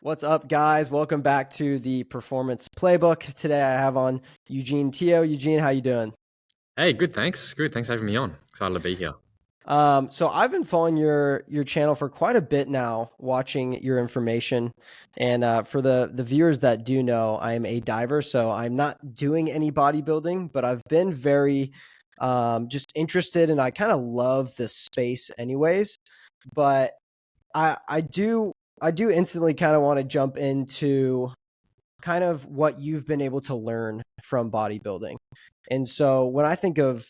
What's up, guys? Welcome back to the Performance Playbook. Today I have on Eugene Teo. Eugene, how you doing? Hey, good, thanks. Good, thanks for having me on. Excited to be here. So I've been following your channel for quite a bit now, watching your information. And for the viewers that do know, I'm a diver, so I'm not doing any bodybuilding, but I've been very just interested, and I kind of love this space, anyways. But I do instantly kind of want to jump into kind of what you've been able to learn from bodybuilding. And so when I think of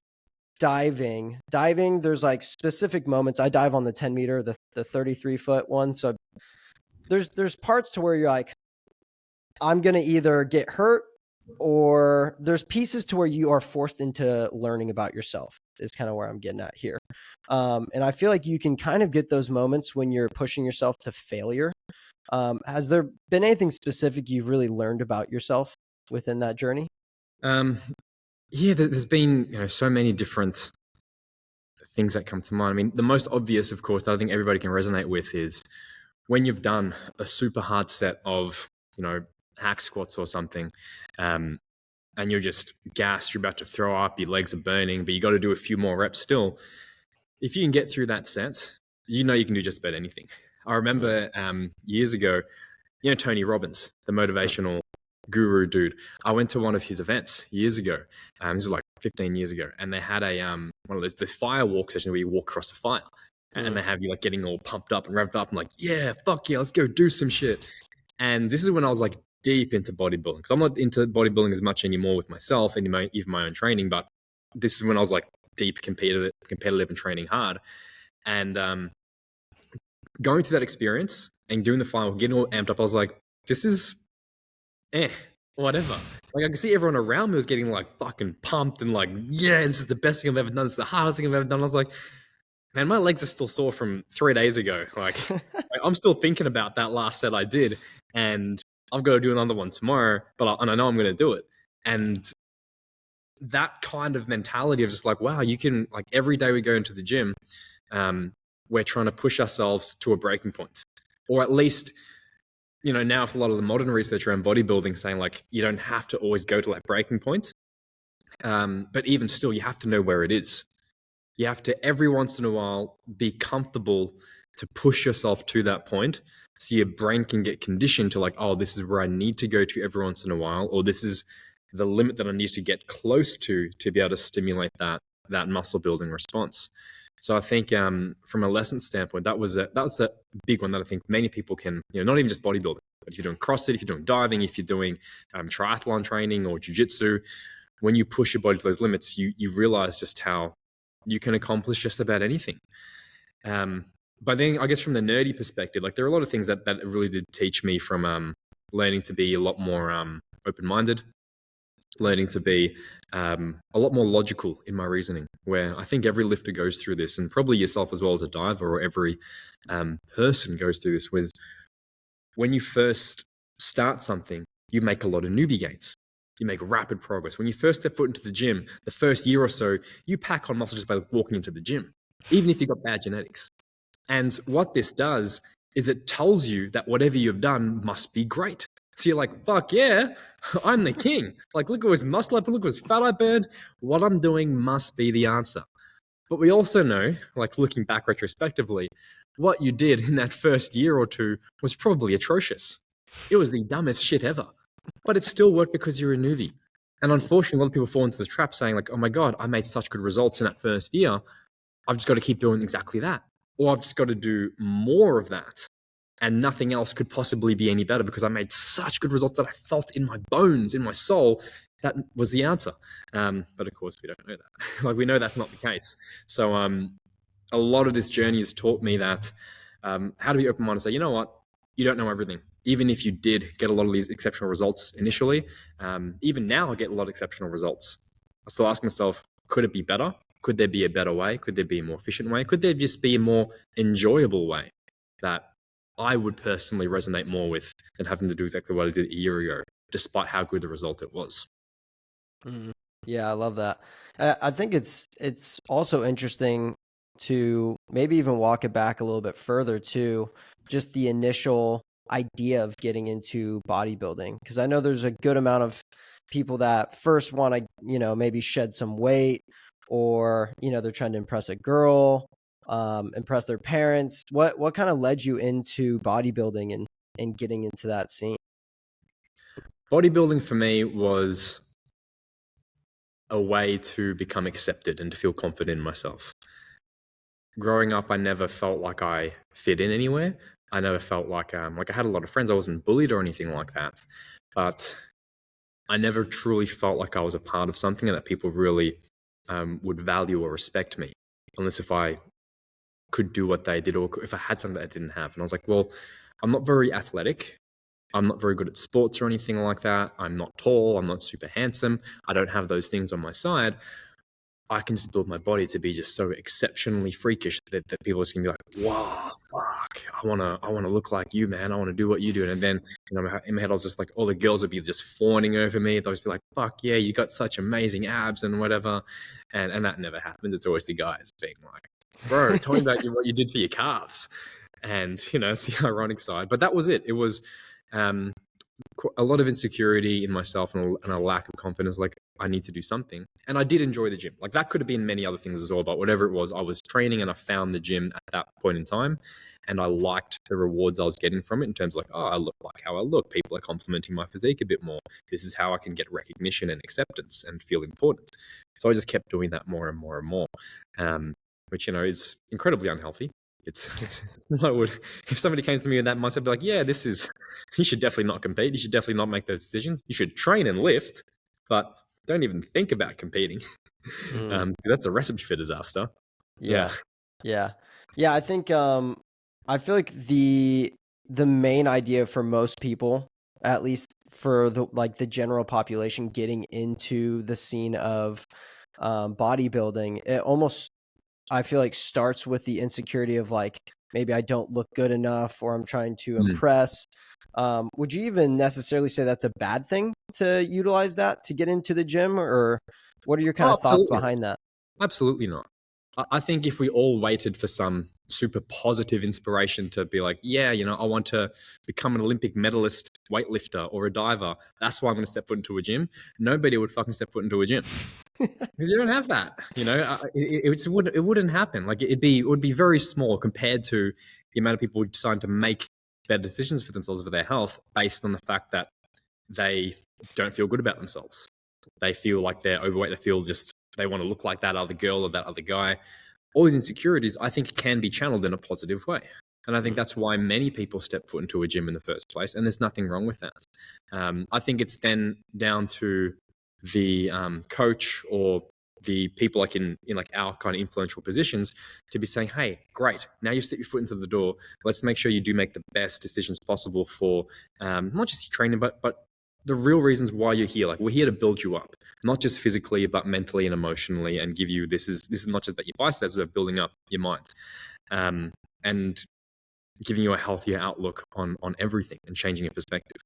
diving, there's like specific moments. I dive on the 10 meter, the 33-foot one. So there's parts to where you're like, I'm gonna either get hurt, or there's pieces to where you are forced into learning about yourself, is kind of where I'm getting at here. And I feel like you can kind of get those moments when you're pushing yourself to failure. Has there been anything specific you've really learned about yourself within that journey? Um, yeah, there's been so many different things that come to mind. I mean, the most obvious, of course, that I think everybody can resonate with is when you've done a super hard set of hack squats or something, um, and you're just gassed, you're about to throw up, your legs are burning, but you got to do a few more reps still. If you can get through that set, you can do just about anything. I Mm, remember years ago, Tony Robbins, the mm, motivational guru dude. I went to one of his events years ago. This is like 15 years ago, and they had a one of those this fire walk session where you walk across the fire, and mm, they have you like getting all pumped up and revved up and like, yeah, fuck yeah, let's go do some shit. And this is when I was like deep into bodybuilding, because I'm not into bodybuilding as much anymore with myself and even my own training, but this is when I was like deep competitive and training hard. And going through that experience and doing the final, getting all amped up, I was like, this is eh, whatever. Like I could see everyone around me was getting like fucking pumped and like, yeah, this is the best thing I've ever done. It's the hardest thing I've ever done. I was like, man, my legs are still sore from 3 days ago. Like, I'm still thinking about that last set I did, and I've got to do another one tomorrow. And I know I'm going to do it. And that kind of mentality of just like, wow, you can like every day we go into the gym, um, we're trying to push ourselves to a breaking point, or at least now with a lot of the modern research around bodybuilding saying like you don't have to always go to that breaking point, but even still, you have to know where it is. You have to every once in a while be comfortable to push yourself to that point, so your brain can get conditioned to like, oh, this is where I need to go to every once in a while, or this is the limit that I need to get close to be able to stimulate that muscle building response. So I think from a lesson standpoint, that was a big one that I think many people can, not even just bodybuilding, but if you're doing CrossFit, if you're doing diving, if you're doing triathlon training or jujitsu, when you push your body to those limits, you realize just how you can accomplish just about anything. Um, but then I guess from the nerdy perspective, like there are a lot of things that really did teach me from learning to be a lot more open-minded, learning to be a lot more logical in my reasoning, where I think every lifter goes through this, and probably yourself as well as a diver, or every person goes through this, was when you first start something, you make a lot of newbie gains. You make rapid progress. When you first step foot into the gym, the first year or so, you pack on muscle just by walking into the gym, even if you've got bad genetics. And what this does is it tells you that whatever you've done must be great. So you're like, fuck yeah, I'm the king. Like, look at his muscle I put, look at his fat I burned. What I'm doing must be the answer. But we also know, like looking back retrospectively, what you did in that first year or two was probably atrocious. It was the dumbest shit ever. But it still worked because you're a newbie. And unfortunately, a lot of people fall into the trap saying, like, oh my God, I made such good results in that first year. I've just got to keep doing exactly that. Or I've just got to do more of that. And nothing else could possibly be any better because I made such good results that I felt in my bones, in my soul, that was the answer. But of course, we don't know that. Like, we know that's not the case. So, a lot of this journey has taught me that how to be open minded and say, you know what, you don't know everything. Even if you did get a lot of these exceptional results initially, even now I get a lot of exceptional results. I still ask myself, could it be better? Could there be a better way? Could there be a more efficient way? Could there just be a more enjoyable way that I would personally resonate more with than having to do exactly what I did a year ago, despite how good the result it was? mm. Yeah, I love that. I think it's also interesting to maybe even walk it back a little bit further to just the initial. idea of getting into bodybuilding? Because I know there's a good amount of people that first want to, maybe shed some weight, or, they're trying to impress a girl, impress their parents. What kind of led you into bodybuilding and getting into that scene? Bodybuilding for me was a way to become accepted and to feel confident in myself. Growing up, I never felt like I fit in anywhere. I never felt like I had a lot of friends. I wasn't bullied or anything like that, but I never truly felt like I was a part of something and that people really would value or respect me, unless if I could do what they did or if I had something that I didn't have. And I was like, well, I'm not very athletic. I'm not very good at sports or anything like that. I'm not tall. I'm not super handsome. I don't have those things on my side. I can just build my body to be just so exceptionally freakish that people are just gonna be like, wow, fuck, I wanna look like you, man. I wanna do what you do. And then, in my head, I was just like, all the girls would be just fawning over me. They'd always be like, fuck yeah, you got such amazing abs and whatever. And that never happens. It's always the guys being like, bro, tell me about what you did for your calves. And it's the ironic side. But that was it. It was a lot of insecurity in myself and a lack of confidence. Like, I need to do something. And I did enjoy the gym. Like, that could have been many other things as well, but whatever it was, I was training and I found the gym at that point in time. And I liked the rewards I was getting from it in terms of like, oh, I look like how I look. People are complimenting my physique a bit more. This is how I can get recognition and acceptance and feel important. So I just kept doing that more and more and more, which, is incredibly unhealthy. It's I would, if somebody came to me with that mindset, I'd be like, yeah, you should definitely not compete. You should definitely not make those decisions. You should train and lift, but don't even think about competing. That's a recipe for disaster. Yeah. I think I feel like the main idea for most people, at least for the general population getting into the scene of bodybuilding, it almost, I feel like, starts with the insecurity of like, maybe I don't look good enough, or I'm trying to impress. Would you even necessarily say that's a bad thing to utilize that to get into the gym, or what are your kind of thoughts behind that? Absolutely not. I think if we all waited for some super positive inspiration to be like, yeah, I want to become an Olympic medalist weightlifter or a diver, that's why I'm going to step foot into a gym. Nobody would fucking step foot into a gym. Because you don't have that, it wouldn't happen. Like, it would be very small compared to the amount of people who decide to make better decisions for themselves, for their health, based on the fact that they don't feel good about themselves. They feel like they're overweight. They feel just they want to look like that other girl or that other guy. All these insecurities, I think, can be channeled in a positive way. And I think that's why many people step foot into a gym in the first place. And there's nothing wrong with that. I think it's then down to the coach or the people like in like our kind of influential positions to be saying, hey, great, now you've stepped your foot into the door. Let's make sure you do make the best decisions possible for not just your training, but the real reasons why you're here. Like, we're here to build you up, not just physically, but mentally and emotionally, and give you, this is not just about your biceps, but building up your mind, and giving you a healthier outlook on everything and changing your perspective.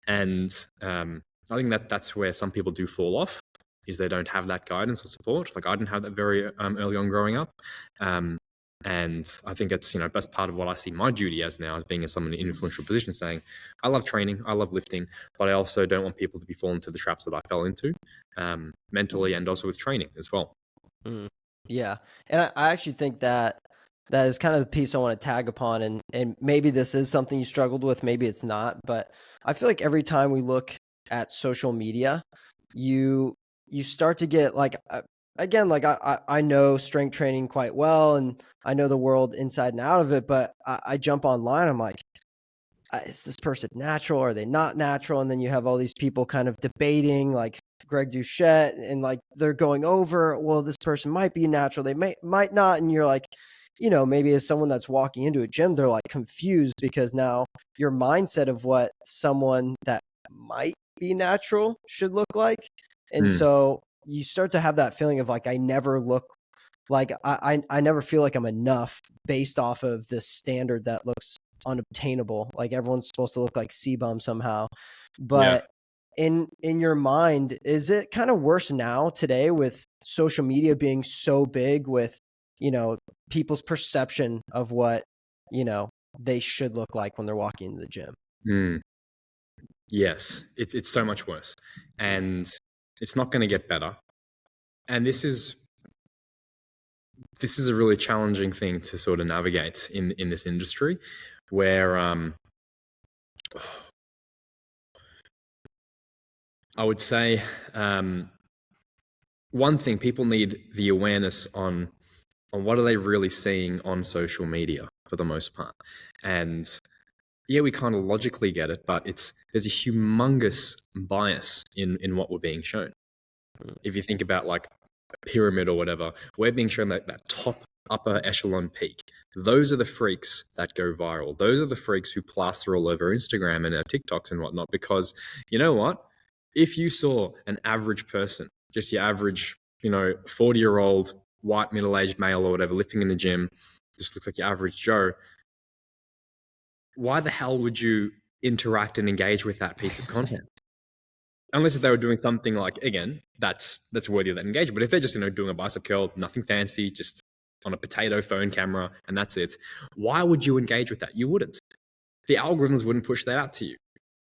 And I think that's where some people do fall off, is they don't have that guidance or support. Like, I didn't have that very early on growing up. And I think it's, that's part of what I see my duty as now, as being in someone in an influential position, saying, I love training, I love lifting, but I also don't want people to be falling into the traps that I fell into, mentally and also with training as well. Yeah. And I actually think that is kind of the piece I want to tag upon. And maybe this is something you struggled with, maybe it's not, but I feel like every time we look at social media, you start to get like, again, like I know strength training quite well, and I know the world inside and out of it, but I jump online, I'm like, is this person natural? Are they not natural? And then you have all these people kind of debating, like Greg Doucette, and like they're going over, well, this person might be natural, they might not. And you're like, maybe as someone that's walking into a gym, they're like confused, because now your mindset of what someone that might be natural should look like. And so you start to have that feeling of like, I never look like I never feel like I'm enough based off of this standard that looks unobtainable. Like, everyone's supposed to look like C-Bum somehow. But in your mind, is it kind of worse now today with social media being so big, with, people's perception of what, they should look like when they're walking into the gym. Mm. Yes, it's so much worse, and it's not going to get better. And this is a really challenging thing to sort of navigate in this industry, where I would say one thing, people need the awareness on what are they really seeing on social media for the most part. And yeah, we kind of logically get it, but there's a humongous bias in what we're being shown. If you think about like a pyramid or whatever, we're being shown that top upper echelon peak. Those are the freaks that go viral. Those are the freaks who plaster all over Instagram and our TikToks and whatnot, because you know what? If you saw an average person, just your average, 40-year-old white middle-aged male or whatever, lifting in the gym, just looks like your average Joe, why the hell would you interact and engage with that piece of content? Unless if they were doing something like, again, that's worthy of that engagement. But if they're just, doing a bicep curl, nothing fancy, just on a potato phone camera, and that's it, why would you engage with that? You wouldn't. The algorithms wouldn't push that out to you.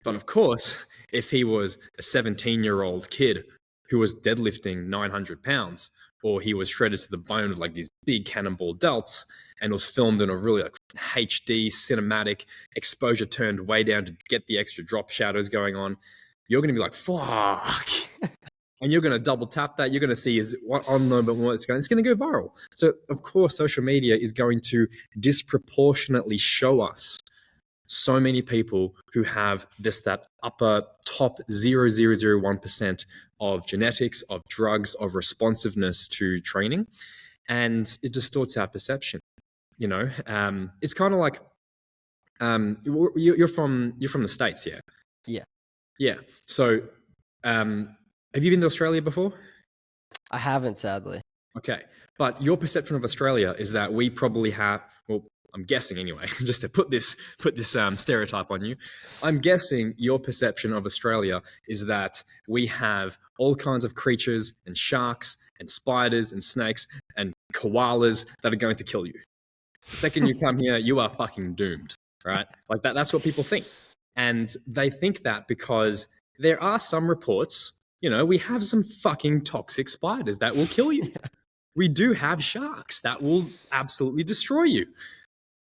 But of course, if he was a 17-year-old kid who was deadlifting 900 pounds, or he was shredded to the bone with like these big cannonball delts, and was filmed in a really like HD cinematic exposure turned way down to get the extra drop shadows going on, you're going to be like, fuck. And you're going to double tap that. You're going to see is what on the what it's going. It's going to go viral. So of course, social media is going to disproportionately show us so many people who have that upper top 0.001% of genetics, of drugs, of responsiveness to training, and it distorts our perception. It's kind of like you're from the States, yeah. Yeah. So, have you been to Australia before? I haven't, sadly. Okay. But your perception of Australia is that we probably have, well, I'm guessing anyway, just to put this stereotype on you, I'm guessing your perception of Australia is that we have all kinds of creatures and sharks and spiders and snakes and koalas that are going to kill you. The second you come here, you are fucking doomed, right? Like that's what people think. And they think that because there are some reports, we have some fucking toxic spiders that will kill you. We do have sharks that will absolutely destroy you.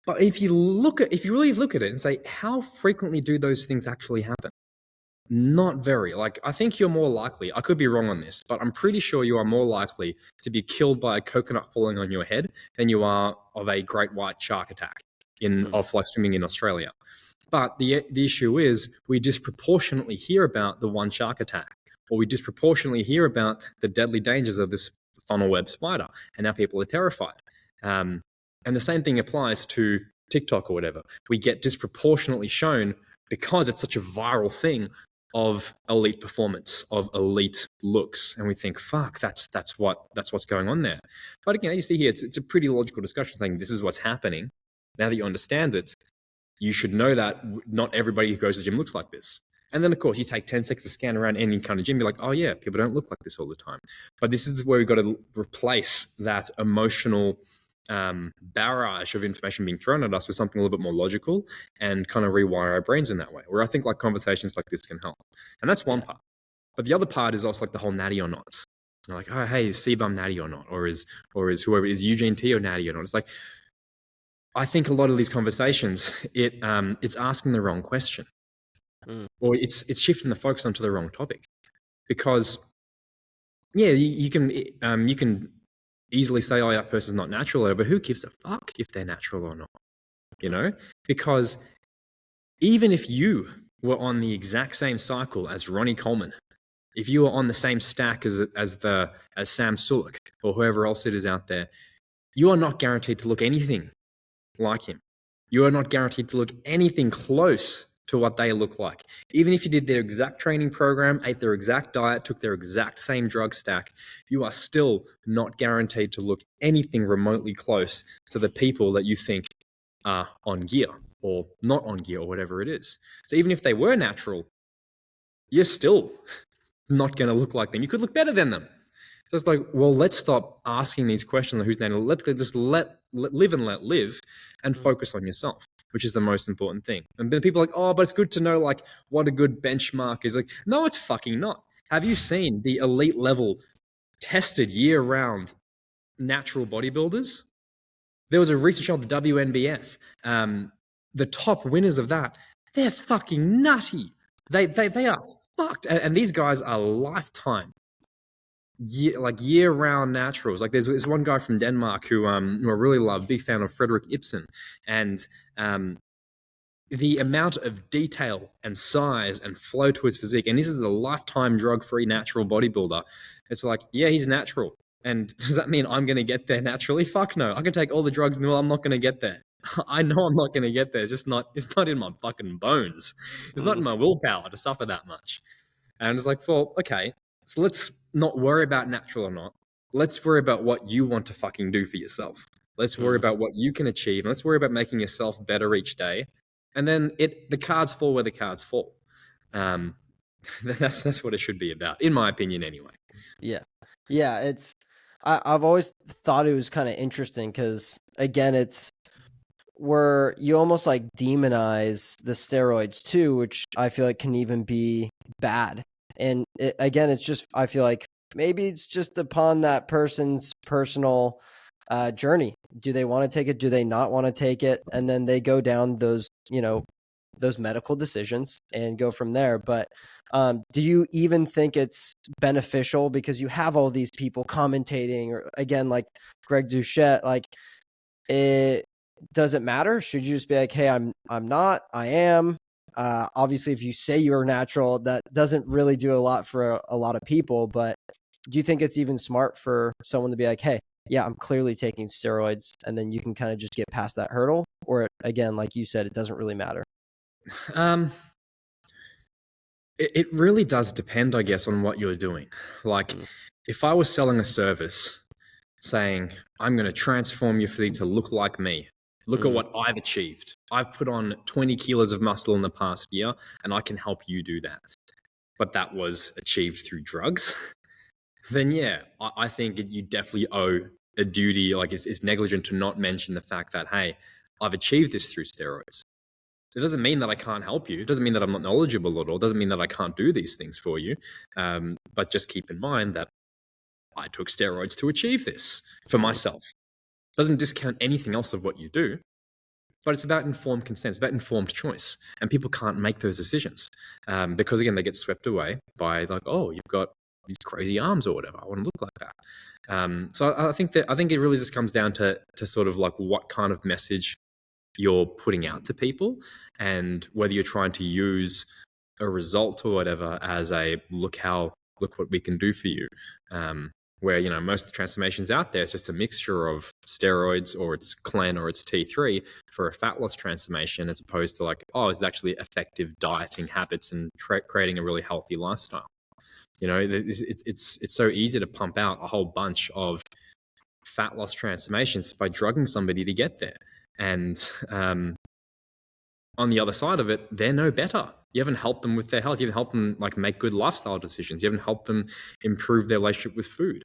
But if you really look at it and say, how frequently do those things actually happen? Not very. Like, I think you're more likely, I could be wrong on this, but I'm pretty sure you are more likely to be killed by a coconut falling on your head than you are of a great white shark attack of like swimming in Australia. But the issue is we disproportionately hear about the one shark attack, or we disproportionately hear about the deadly dangers of this funnel web spider, and now people are terrified. And the same thing applies to TikTok or whatever. We get disproportionately shown, because it's such a viral thing, of elite performance, of elite looks, and we think, fuck, that's what's going on there. But again, you see here, it's a pretty logical discussion saying this is what's happening. Now that you understand it, you should know that not everybody who goes to the gym looks like this. And then, of course, you take 10 seconds to scan around any kind of gym, be like, oh, yeah, people don't look like this all the time. But this is where we've got to replace that emotional barrage of information being thrown at us with something a little bit more logical and kind of rewire our brains in that way, where I think like conversations like this can help. And that's one part. But the other part is also like the whole natty or not. Like, oh, hey, is CBum natty or not? Or is whoever, is Eugene Teo natty or not? It's like, I think a lot of these conversations, it's asking the wrong question, or it's shifting the focus onto the wrong topic, because yeah, you can easily say, oh, that person's not natural, but who gives a fuck if they're natural or not? Because even if you were on the exact same cycle as Ronnie Coleman, if you were on the same stack as Sam Sulek or whoever else it is out there, you are not guaranteed to look anything like him. You are not guaranteed to look anything close to what they look like. Even if you did their exact training program, ate their exact diet, took their exact same drug stack, you are still not guaranteed to look anything remotely close to the people that you think are on gear or not on gear or whatever it is. So even if they were natural, you're still not going to look like them. You could look better than them. So it's like, well, let's stop asking these questions of who's natural. Let's just let live and let live and focus on yourself. which is the most important thing. And then people are like, oh, but it's good to know like what a good benchmark is. Like, no, it's fucking not. Have you seen the elite level tested year round natural bodybuilders? There was a research on the WNBF. The top winners of that, they're fucking nutty. They are fucked. And these guys are lifetime, year-round naturals. Like there's this one guy from Denmark who I really love, big fan of Frederick Ibsen, and the amount of detail and size and flow to his physique, and this is a lifetime drug-free natural bodybuilder. It's like, yeah, he's natural. And does that mean I'm going to get there naturally? Fuck no. I can take all the drugs in the world. I'm not going to get there. I know I'm not going to get there. It's not in my fucking bones. It's not in my willpower to suffer that much. And it's like, well, okay, so let's not worry about natural or not. Let's worry about what you want to fucking do for yourself. Let's worry about what you can achieve. And let's worry about making yourself better each day. And then the cards fall where the cards fall. That's what it should be about, in my opinion, anyway. Yeah. I've always thought it was kind of interesting because, again, it's where you almost like demonize the steroids too, which I feel like can even be bad. And again, it's just, I feel like maybe it's just upon that person's personal journey. Do they want to take it? Do they not want to take it? And then they go down those medical decisions and go from there. But do you even think it's beneficial because you have all these people commentating, or again, like Greg Doucette, like does it matter? Should you just be like, hey, I'm not, I am. Obviously, if you say you're natural, that doesn't really do a lot for a lot of people. But do you think it's even smart for someone to be like, hey, yeah, I'm clearly taking steroids, and then you can kind of just get past that hurdle? Or again, like you said, it doesn't really matter? It really does depend, I guess, on what you're doing. Like, if I was selling a service saying, I'm going to transform your physique to look like me, look at what I've achieved. I've put on 20 kilos of muscle in the past year, and I can help you do that. But that was achieved through drugs. Then, yeah, I think you definitely owe a duty, like it's negligent to not mention the fact that, hey, I've achieved this through steroids. It doesn't mean that I can't help you. It doesn't mean that I'm not knowledgeable at all. It doesn't mean that I can't do these things for you. But just keep in mind that I took steroids to achieve this for myself. It doesn't discount anything else of what you do, but it's about informed consent. It's about informed choice. And people can't make those decisions because, again, they get swept away by like, oh, you've got these crazy arms or whatever. I want to look like that. So I think it really just comes down to sort of like what kind of message you're putting out to people, and whether you're trying to use a result or whatever as a look what we can do for you. Where most of the transformations out there, it's just a mixture of steroids or it's Clen or it's T3 for a fat loss transformation, as opposed to like, oh, it's actually effective dieting habits and creating a really healthy lifestyle. It's so easy to pump out a whole bunch of fat loss transformations by drugging somebody to get there. And on the other side of it, they're no better. You haven't helped them with their health. You haven't helped them like make good lifestyle decisions. You haven't helped them improve their relationship with food.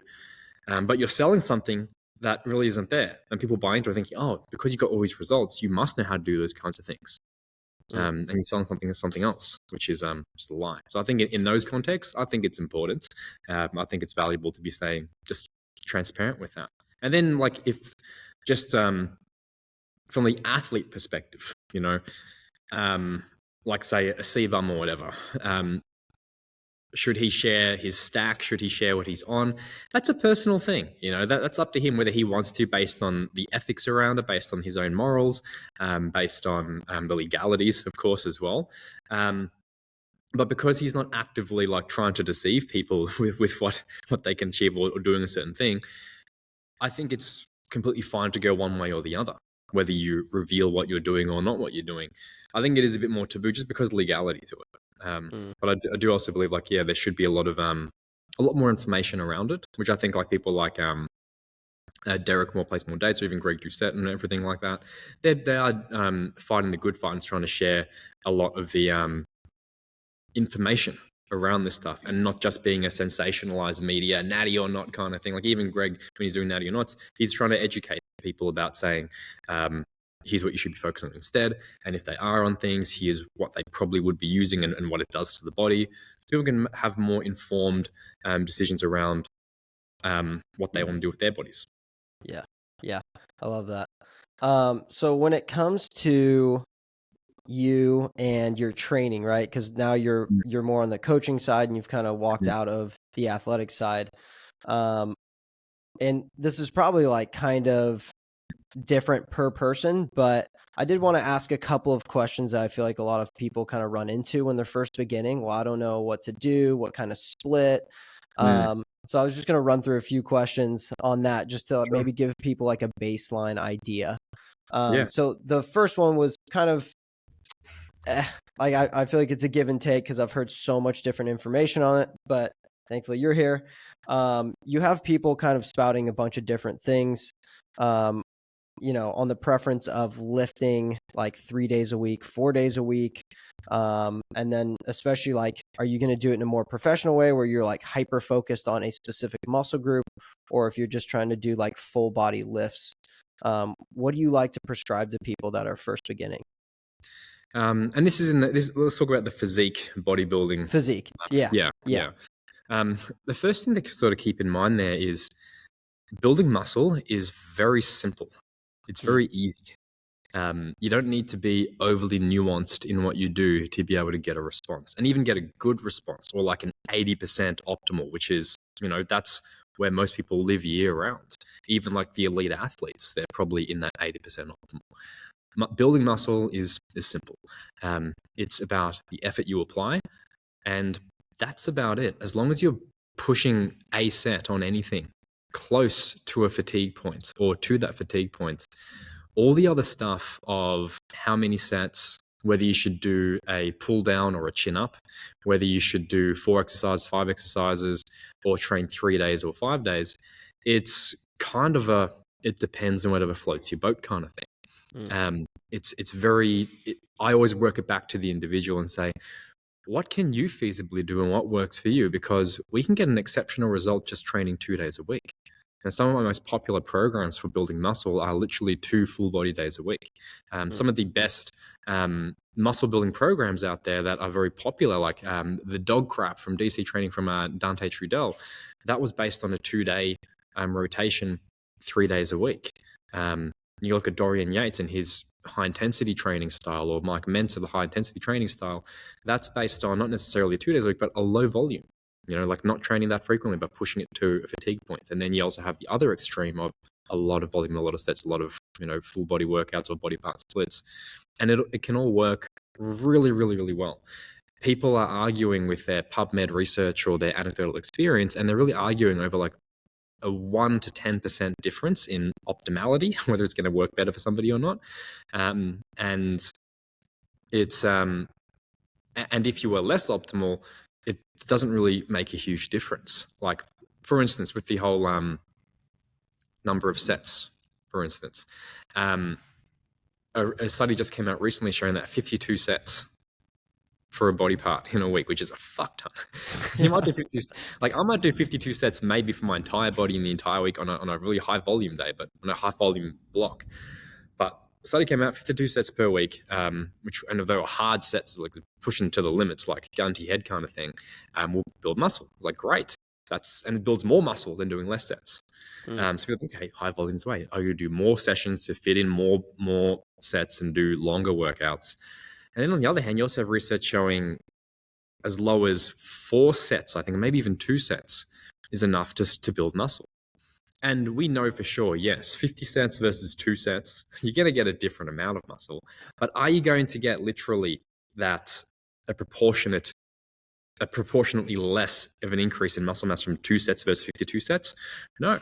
But you're selling something that really isn't there. And people buy into it thinking, oh, because you got all these results, you must know how to do those kinds of things. And you're selling something else, which is just a lie. So I think in those contexts, I think it's important. I think it's valuable to be saying just transparent with that. And then like if just from the athlete perspective, like say a CBUM or whatever, should he share his stack? Should he share what he's on? That's a personal thing. That's up to him whether he wants to, based on the ethics around it, based on his own morals, based on the legalities, of course, as well. But because he's not actively like trying to deceive people with what they can achieve or doing a certain thing, I think it's completely fine to go one way or the other, whether you reveal what you're doing or not what you're doing. I think it is a bit more taboo just because of legality to it. But I do also believe like, yeah, there should be a lot more information around it, which I think like people like Derek Moore Plays More Dates, or even Greg Doucette and everything like that, they are fighting the good fight and trying to share a lot of the information around this stuff, and not just being a sensationalized media, natty or not kind of thing. Like even Greg, when he's doing natty or nots, he's trying to educate people about saying, here's what you should be focusing on instead. And if they are on things, here's what they probably would be using and what it does to the body. So people can have more informed decisions around what they want to do with their bodies. Yeah. Yeah. I love that. So when it comes to you and your training, right? Because now you're more on the coaching side and you've kind of walked out of the athletic side. And this is probably like kind of different per person, but I did want to ask a couple of questions that I feel like a lot of people kind of run into when they're first beginning. Well, I don't know what to do, what kind of split. So I was just going to run through a few questions on that just to maybe give people like a baseline idea. So the first one was kind of like I feel like it's a give and take because I've heard so much different information on it, but thankfully you're here. You have people kind of spouting a bunch of different things, on the preference of lifting like 3 days a week, 4 days a week. And then especially like, are you going to do it in a more professional way where you're like hyper focused on a specific muscle group, or if you're just trying to do like full body lifts? What do you like to prescribe to people that are first beginning? And this is let's talk about the physique bodybuilding. Physique. Yeah. The first thing to sort of keep in mind there is building muscle is very simple. It's very easy. You don't need to be overly nuanced in what you do to be able to get a response, and even get a good response, or like an 80% optimal, which is, that's where most people live year round. Even like the elite athletes, they're probably in that 80% optimal. Building muscle is simple. It's about the effort you apply, and that's about it. As long as you're pushing a set on anything close to a fatigue point or to that fatigue point, all the other stuff of how many sets, whether you should do a pull down or a chin up, whether you should do 4 exercises, 5 exercises, or train 3 days or 5 days, it's kind of it depends on whatever floats your boat kind of thing. I always work it back to the individual and say, what can you feasibly do and what works for you? Because we can get an exceptional result just training 2 days a week. And some of my most popular programs for building muscle are literally 2 full body days a week. Some of the best muscle building programs out there that are very popular, like the dog crap from DC training from Dante Trudel, that was based on a 2-day rotation, 3 days a week. You look at Dorian Yates and his high intensity training style, or Mike Mentor, the high intensity training style, that's based on not necessarily 2 days a week, but a low volume, like not training that frequently, but pushing it to a fatigue point. And then you also have the other extreme of a lot of volume, a lot of sets, a lot of, full body workouts or body part splits. And it can all work really, really, really well. People are arguing with their PubMed research or their anecdotal experience, and they're really arguing over like a 1 to 10% difference in optimality, whether it's going to work better for somebody or not. And it's and if you were less optimal, it doesn't really make a huge difference. Like, for instance, with the whole number of sets, for instance, a study just came out recently showing that 52 sets for a body part in a week, which is a fuck ton. You might do 50, like I might do 52 sets maybe for my entire body in the entire week on a really high volume day, but on a high volume block. But the study came out 52 sets per week, which, and if they were hard sets, like pushing to the limits, like gun to your head kind of thing, will build muscle. It's like, great. And it builds more muscle than doing less sets. So people think, okay, high volumes way. Oh, you do more sessions to fit in more sets and do longer workouts. And then on the other hand, you also have research showing as low as 4 sets, I think, maybe even 2 sets is enough just to build muscle. And we know for sure, yes, 50 sets versus 2 sets, you're going to get a different amount of muscle. But are you going to get literally a proportionately less of an increase in muscle mass from 2 sets versus 52 sets? No.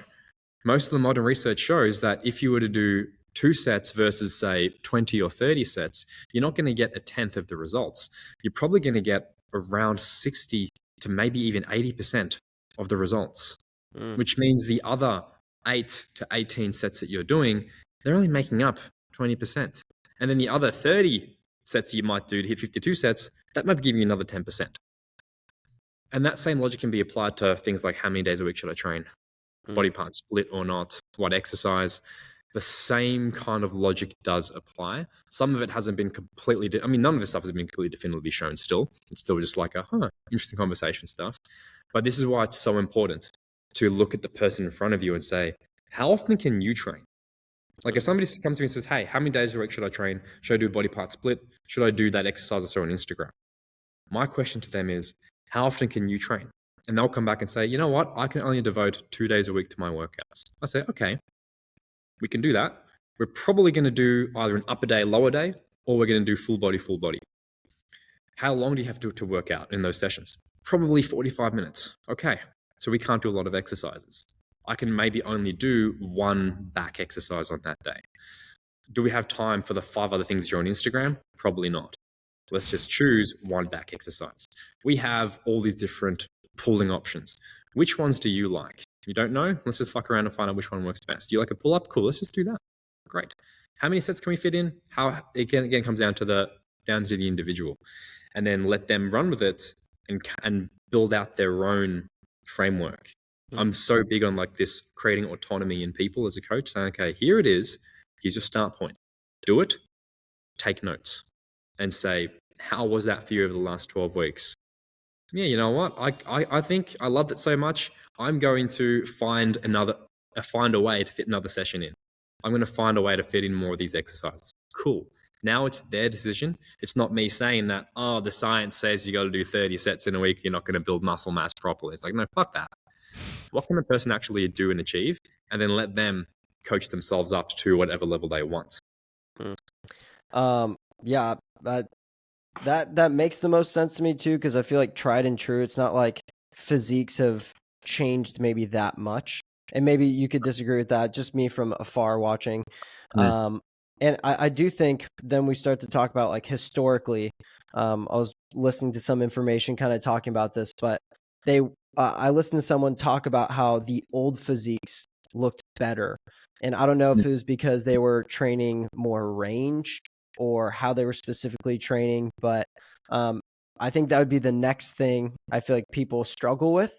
Most of the modern research shows that if you were to do 2 sets versus, say, 20 or 30 sets, you're not going to get 1/10 of the results. You're probably going to get around 60 to maybe even 80% of the results, which means the other 8 to 18 sets that you're doing, they're only making up 20%. And then the other 30 sets you might do to hit 52 sets, that might give you another 10%. And that same logic can be applied to things like how many days a week should I train? Body part split or not? What exercise? the same kind of logic does apply. Some of it hasn't been completely, I mean, none of this stuff has been completely definitively shown still. It's still just like interesting conversation stuff. But this is why it's so important to look at the person in front of you and say, how often can you train? Like if somebody comes to me and says, hey, how many days a week should I train? Should I do a body part split? Should I do that exercise I saw on Instagram? My question to them is, how often can you train? And they'll come back and say, you know what? I can only devote 2 days a week to my workouts. I say, okay, we can do that. We're probably going to do either an upper day, lower day, or we're going to do full body, full body. How long do you have to work out in those sessions? Probably 45 minutes. Okay, so we can't do a lot of exercises. I can maybe only do one back exercise on that day. Do we have time for the 5 other things you're on Instagram? Probably not. Let's just choose one back exercise. We have all these different pulling options. Which ones do you like? You don't know? Let's just fuck around and find out which one works best. You like a pull-up? Cool, let's just do that. Great. How many sets can we fit in? How it again comes down to the individual, and then let them run with it and build out their own framework. I'm so big on like this creating autonomy in people as a coach, saying, okay, here it is. Here's your start point. Do it. Take notes and say, how was that for you over the last 12 weeks? Yeah, you know what? I think I loved it so much. I'm going to find a way to fit another session in. I'm going to find a way to fit in more of these exercises. Cool. Now it's their decision. It's not me saying that, oh, the science says you got to do 30 sets in a week. You're not going to build muscle mass properly. It's like, no, fuck that. What can the person actually do and achieve? And then let them coach themselves up to whatever level they want. Yeah, that makes the most sense to me too, because I feel like tried and true. It's not like physiques have changed maybe that much, and maybe you could disagree with that. Just me from afar watching, and I do think then we start to talk about like historically. I was listening to some information kind of talking about this, but I listened to someone talk about how the old physiques looked better, and I don't know if it was because they were training more range or how they were specifically training, but I think that would be the next thing I feel like people struggle with.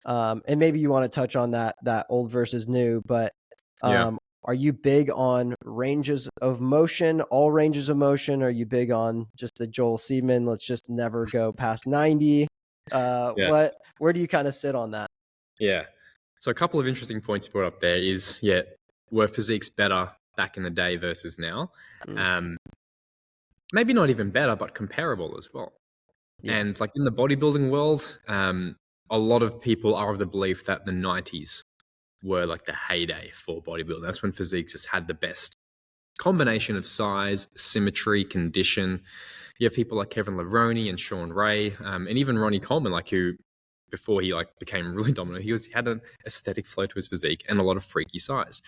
And maybe you want to touch on that old versus new, but are you big on ranges of motion, all ranges of motion? Are you big on just the Joel Seaman, let's just never go past 90? Where do you kind of sit on that? Yeah. So a couple of interesting points you brought up there is, were physiques better back in the day versus now? Maybe not even better, but comparable as well. Yeah. And like in the bodybuilding world, a lot of people are of the belief that the 90s were like the heyday for bodybuilding. That's when physiques just had the best combination of size, symmetry, condition. You have people like Kevin Levrone and Sean Ray, and even Ronnie Coleman, like who, before he like became really dominant, he had an aesthetic flow to his physique and a lot of freaky size.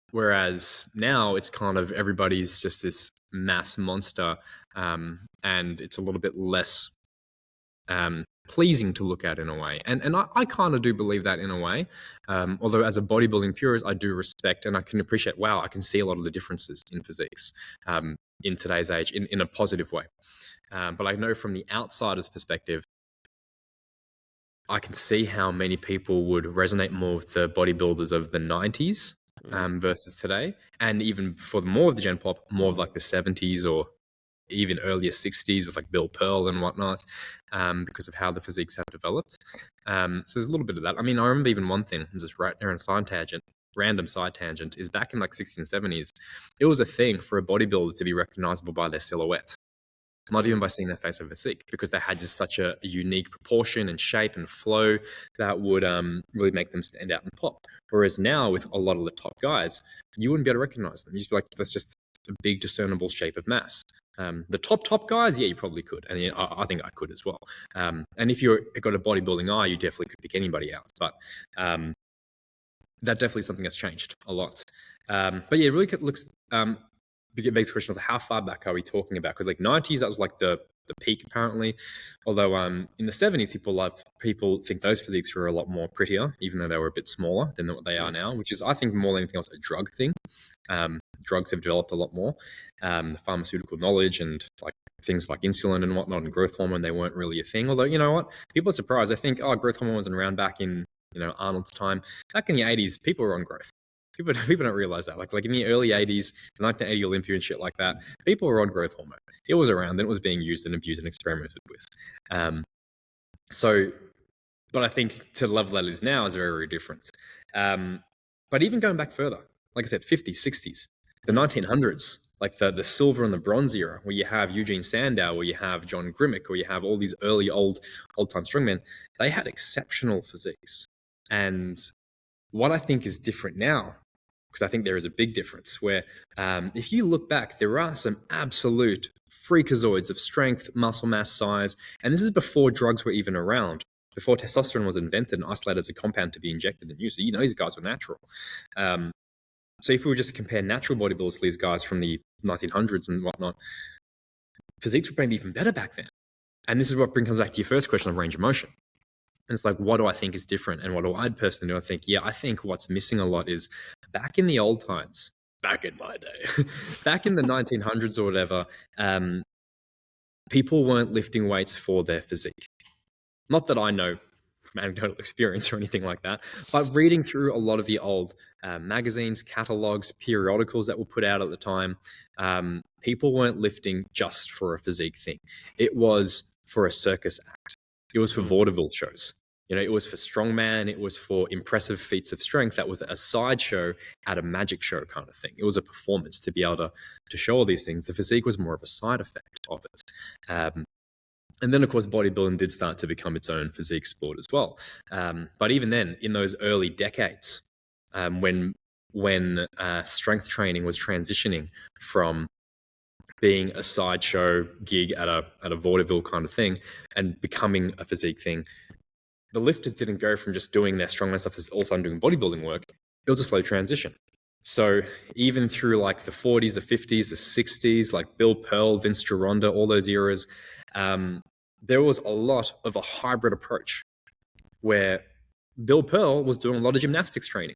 Whereas now it's kind of everybody's just this mass monster, and it's a little bit less pleasing to look at in a way. And I kind of do believe that in a way. Although as a bodybuilding purist, I do respect and I can appreciate, wow, I can see a lot of the differences in physiques in today's age in a positive way. But I know from the outsider's perspective, I can see how many people would resonate more with the bodybuilders of the 90s versus today. And even for more of the gen pop, more of like the 70s or even earlier 60s with like Bill Pearl and whatnot, because of how the physiques have developed. So there's a little bit of that. I mean, I remember even one thing, this is right there on a random side tangent, is back in like 60s and 70s, it was a thing for a bodybuilder to be recognizable by their silhouette. Not even by seeing their face or physique, because they had just such a unique proportion and shape and flow that would really make them stand out and pop. Whereas now, with a lot of the top guys, you wouldn't be able to recognize them. You'd just be like, that's just a big discernible shape of mass. The top guys, yeah, you probably could. And I think I could as well. And if you've got a bodybuilding eye, you definitely could pick anybody out. But that definitely is something that's changed a lot. But yeah, it really looks... It begs the question of how far back are we talking about? Because like 90s, that was like the peak apparently. Although in the 70s, people think those physiques were a lot more prettier, even though they were a bit smaller than what they are now, which is, I think, more than anything else, a drug thing. Drugs have developed a lot more. The pharmaceutical knowledge and like things like insulin and whatnot and growth hormone, they weren't really a thing. Although, you know what? People are surprised. They think, growth hormone wasn't around back in, Arnold's time. Back in the 80s, people were on growth. People don't realize that. Like in the early 80s, the 1980 Olympia and shit like that, people were on growth hormone. It was around, then it was being used and abused and experimented with. So, but I think to the level that it is now is very, very different. But even going back further, like I said, 50s, 60s, the 1900s, like the silver and the bronze era, where you have Eugene Sandow, where you have John Grimmick, where you have all these early old time strongmen, they had exceptional physiques. And what I think is different now, because I think there is a big difference, where if you look back, there are some absolute freakazoids of strength, muscle mass, size, and this is before drugs were even around, before testosterone was invented and isolated as a compound to be injected and used. So these guys were natural. So if we were just to compare natural bodybuilders to these guys from the 1900s and whatnot, physiques were probably even better back then. And this is what comes back to your first question on range of motion. And it's like, what do I think is different? And what do I personally do? I think what's missing a lot is back in the old times, back in my day, back in the 1900s or whatever, people weren't lifting weights for their physique. Not that I know from anecdotal experience or anything like that, but reading through a lot of the old magazines, catalogs, periodicals that were put out at the time, people weren't lifting just for a physique thing. It was for a circus act. It was for vaudeville shows. It was for strongman. It was for impressive feats of strength. That was a sideshow at a magic show kind of thing. It was a performance to be able to show all these things. The physique was more of a side effect of it. And then, of course, bodybuilding did start to become its own physique sport as well. But even then, in those early decades, when strength training was transitioning from being a sideshow gig at a vaudeville kind of thing and becoming a physique thing, the lifters didn't go from just doing their strongman stuff to also doing bodybuilding work. It was a slow transition. So even through like the 40s, the 50s, the 60s, like Bill Pearl, Vince Gironda, all those eras, there was a lot of a hybrid approach where Bill Pearl was doing a lot of gymnastics training.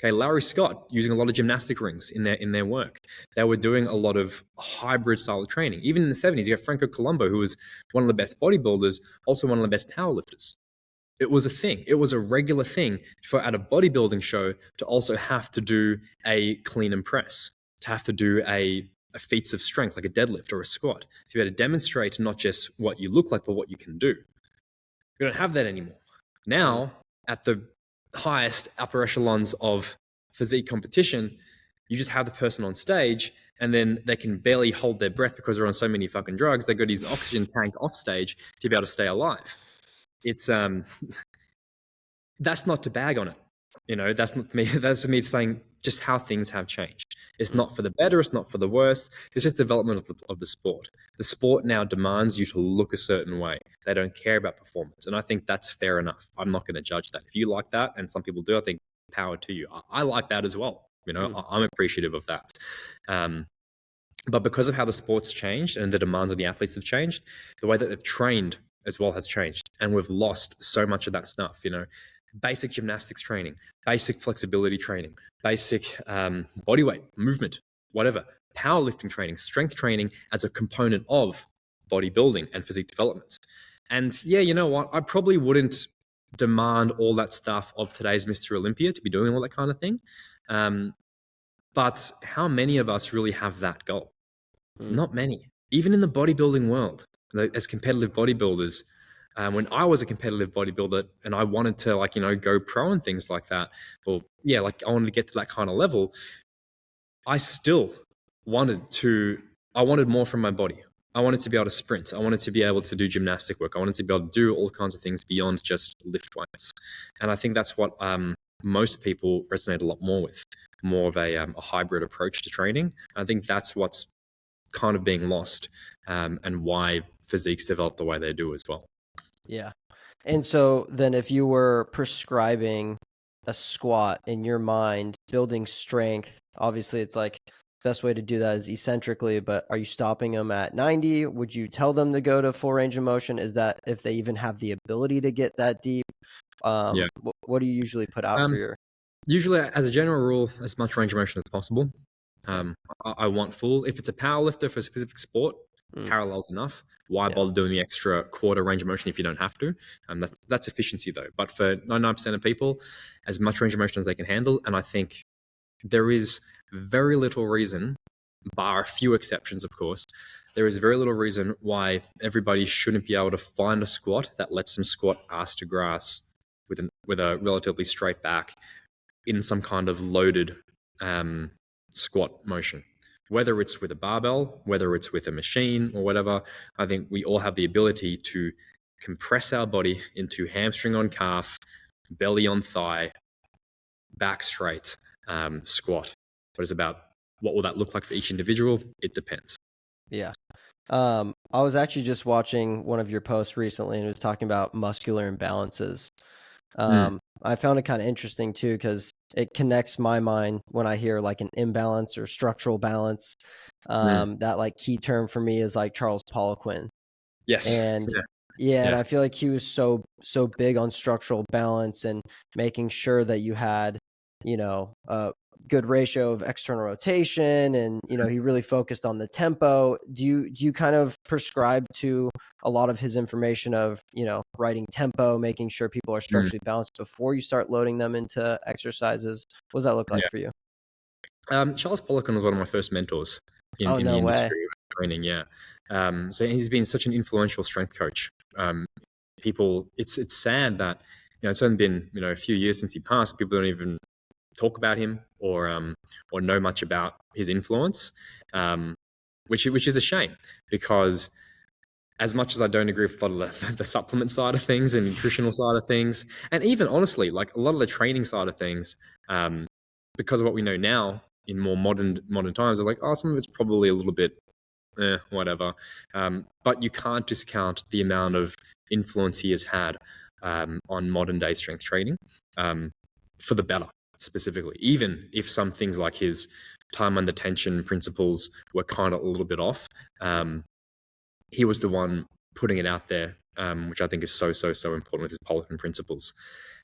Okay, Larry Scott using a lot of gymnastic rings in their work. They were doing a lot of hybrid style of training. Even in the 70s, you have Franco Colombo, who was one of the best bodybuilders, also one of the best powerlifters. It was a thing. It was a regular thing for at a bodybuilding show to also have to do a clean and press, to have to do a feats of strength like a deadlift or a squat, to be able to demonstrate not just what you look like, but what you can do. We don't have that anymore. Now, at the highest upper echelons of physique competition, you just have the person on stage and then they can barely hold their breath because they're on so many fucking drugs. They've got to use the oxygen tank off stage to be able to stay alive. It's that's not to bag on it. That's not me. That's me saying just how things have changed. It's not for the better. It's not for the worse. It's just development of the sport. The sport now demands you to look a certain way. They don't care about performance. And I think that's fair enough. I'm not going to judge that. If you like that, and some people do, I think power to you. I like that as well. I'm appreciative of that. But because of how the sport's changed and the demands of the athletes have changed, the way that they've trained as well has changed. And we've lost so much of that stuff, basic gymnastics training, basic flexibility training, basic body weight, movement, whatever, powerlifting training, strength training as a component of bodybuilding and physique development. And yeah, you know what? I probably wouldn't demand all that stuff of today's Mr. Olympia to be doing all that kind of thing. But how many of us really have that goal? Not many. Even in the bodybuilding world, as competitive bodybuilders, when I was a competitive bodybuilder and I wanted to go pro and things like that, I wanted to get to that kind of level, I still wanted more from my body. I wanted to be able to sprint. I wanted to be able to do gymnastic work. I wanted to be able to do all kinds of things beyond just lift weights. And I think that's what most people resonate a lot more with, more of a hybrid approach to training. I think that's what's kind of being lost and why physiques develop the way they do as well. Yeah. And so then if you were prescribing a squat in your mind, building strength, obviously it's like best way to do that is eccentrically, but are you stopping them at 90? Would you tell them to go to full range of motion? Is that if they even have the ability to get that deep? What do you usually put out for your? Usually, as a general rule, as much range of motion as possible. I want full. If it's a power lifter for a specific sport, parallel's enough. Why bother doing the extra quarter range of motion if you don't have to? That's efficiency though. But for 99% of people, as much range of motion as they can handle. And I think there is very little reason, bar a few exceptions, of course, there is very little reason why everybody shouldn't be able to find a squat that lets them squat ass to grass with a relatively straight back in some kind of loaded squat motion. Whether it's with a barbell, whether it's with a machine or whatever, I think we all have the ability to compress our body into hamstring on calf, belly on thigh, back straight, squat. But it's about what will that look like for each individual? It depends. Yeah. I was actually just watching one of your posts recently, and it was talking about muscular imbalances. I found it kind of interesting too, because it connects my mind when I hear like an imbalance or structural balance. That like key term for me is like Charles Poliquin. Yes. And Yeah. yeah, and Yeah. I feel like he was so big on structural balance and making sure that you had, a good ratio of external rotation, and he really focused on the tempo. Do you kind of prescribe to a lot of his information of, writing tempo, making sure people are Mm. structurally balanced before you start loading them into exercises? What does that look like Yeah. for you? Charles Poliquin was one of my first mentors Oh, in the no way. industry of training. Yeah. So he's been such an influential strength coach. It's sad that it's only been a few years since he passed. People don't even talk about him or know much about his influence, which is a shame because as much as I don't agree with a lot of the supplement side of things and nutritional side of things, and even honestly, like a lot of the training side of things, because of what we know now in more modern times, are like, oh, some of it's probably a little bit, whatever. But you can't discount the amount of influence he has had on modern day strength training for the better, specifically. Even if some things like his time under tension principles were kind of a little bit off. He was the one putting it out there, which I think is so important with his Poliquin principles.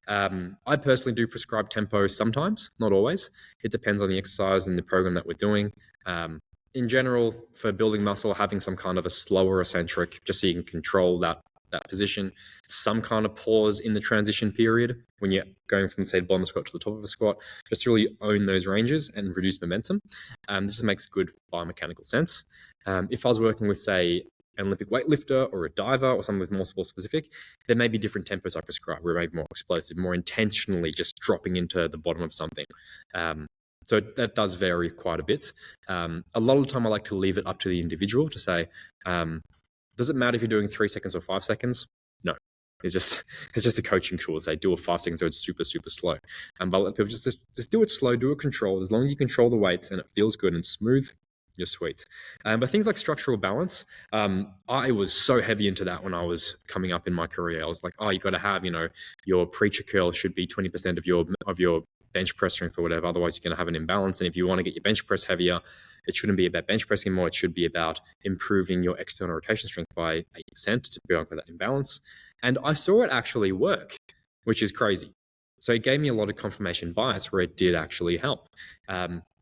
I personally do prescribe tempo sometimes, not always. It depends on the exercise and the program that we're doing. In general, for building muscle, having some kind of a slower eccentric, just so you can control that position, some kind of pause in the transition period when you're going from, say, bottom squat to the top of a squat, just to really own those ranges and reduce momentum. This just makes good biomechanical sense. If I was working with, say, an Olympic weightlifter or a diver or someone with more sport specific, there may be different tempos I prescribe where it may be more explosive, more intentionally just dropping into the bottom of something. So that does vary quite a bit. A lot of the time I like to leave it up to the individual to say, does it matter if you're doing 3 seconds or 5 seconds? No. It's just a coaching tool. Say do a 5 seconds so it's super slow. But let people just do it slow, do it controlled. As long as you control the weights and it feels good and smooth, you're sweet. But things like structural balance, I was so heavy into that when I was coming up in my career. I was like, oh, you got to have, your preacher curl should be 20% of your bench press strength or whatever. Otherwise, you're going to have an imbalance. And if you want to get your bench press heavier, it shouldn't be about bench pressing more. It should be about improving your external rotation strength by 8% to be able to that imbalance. And I saw it actually work, which is crazy. So it gave me a lot of confirmation bias where it did actually help.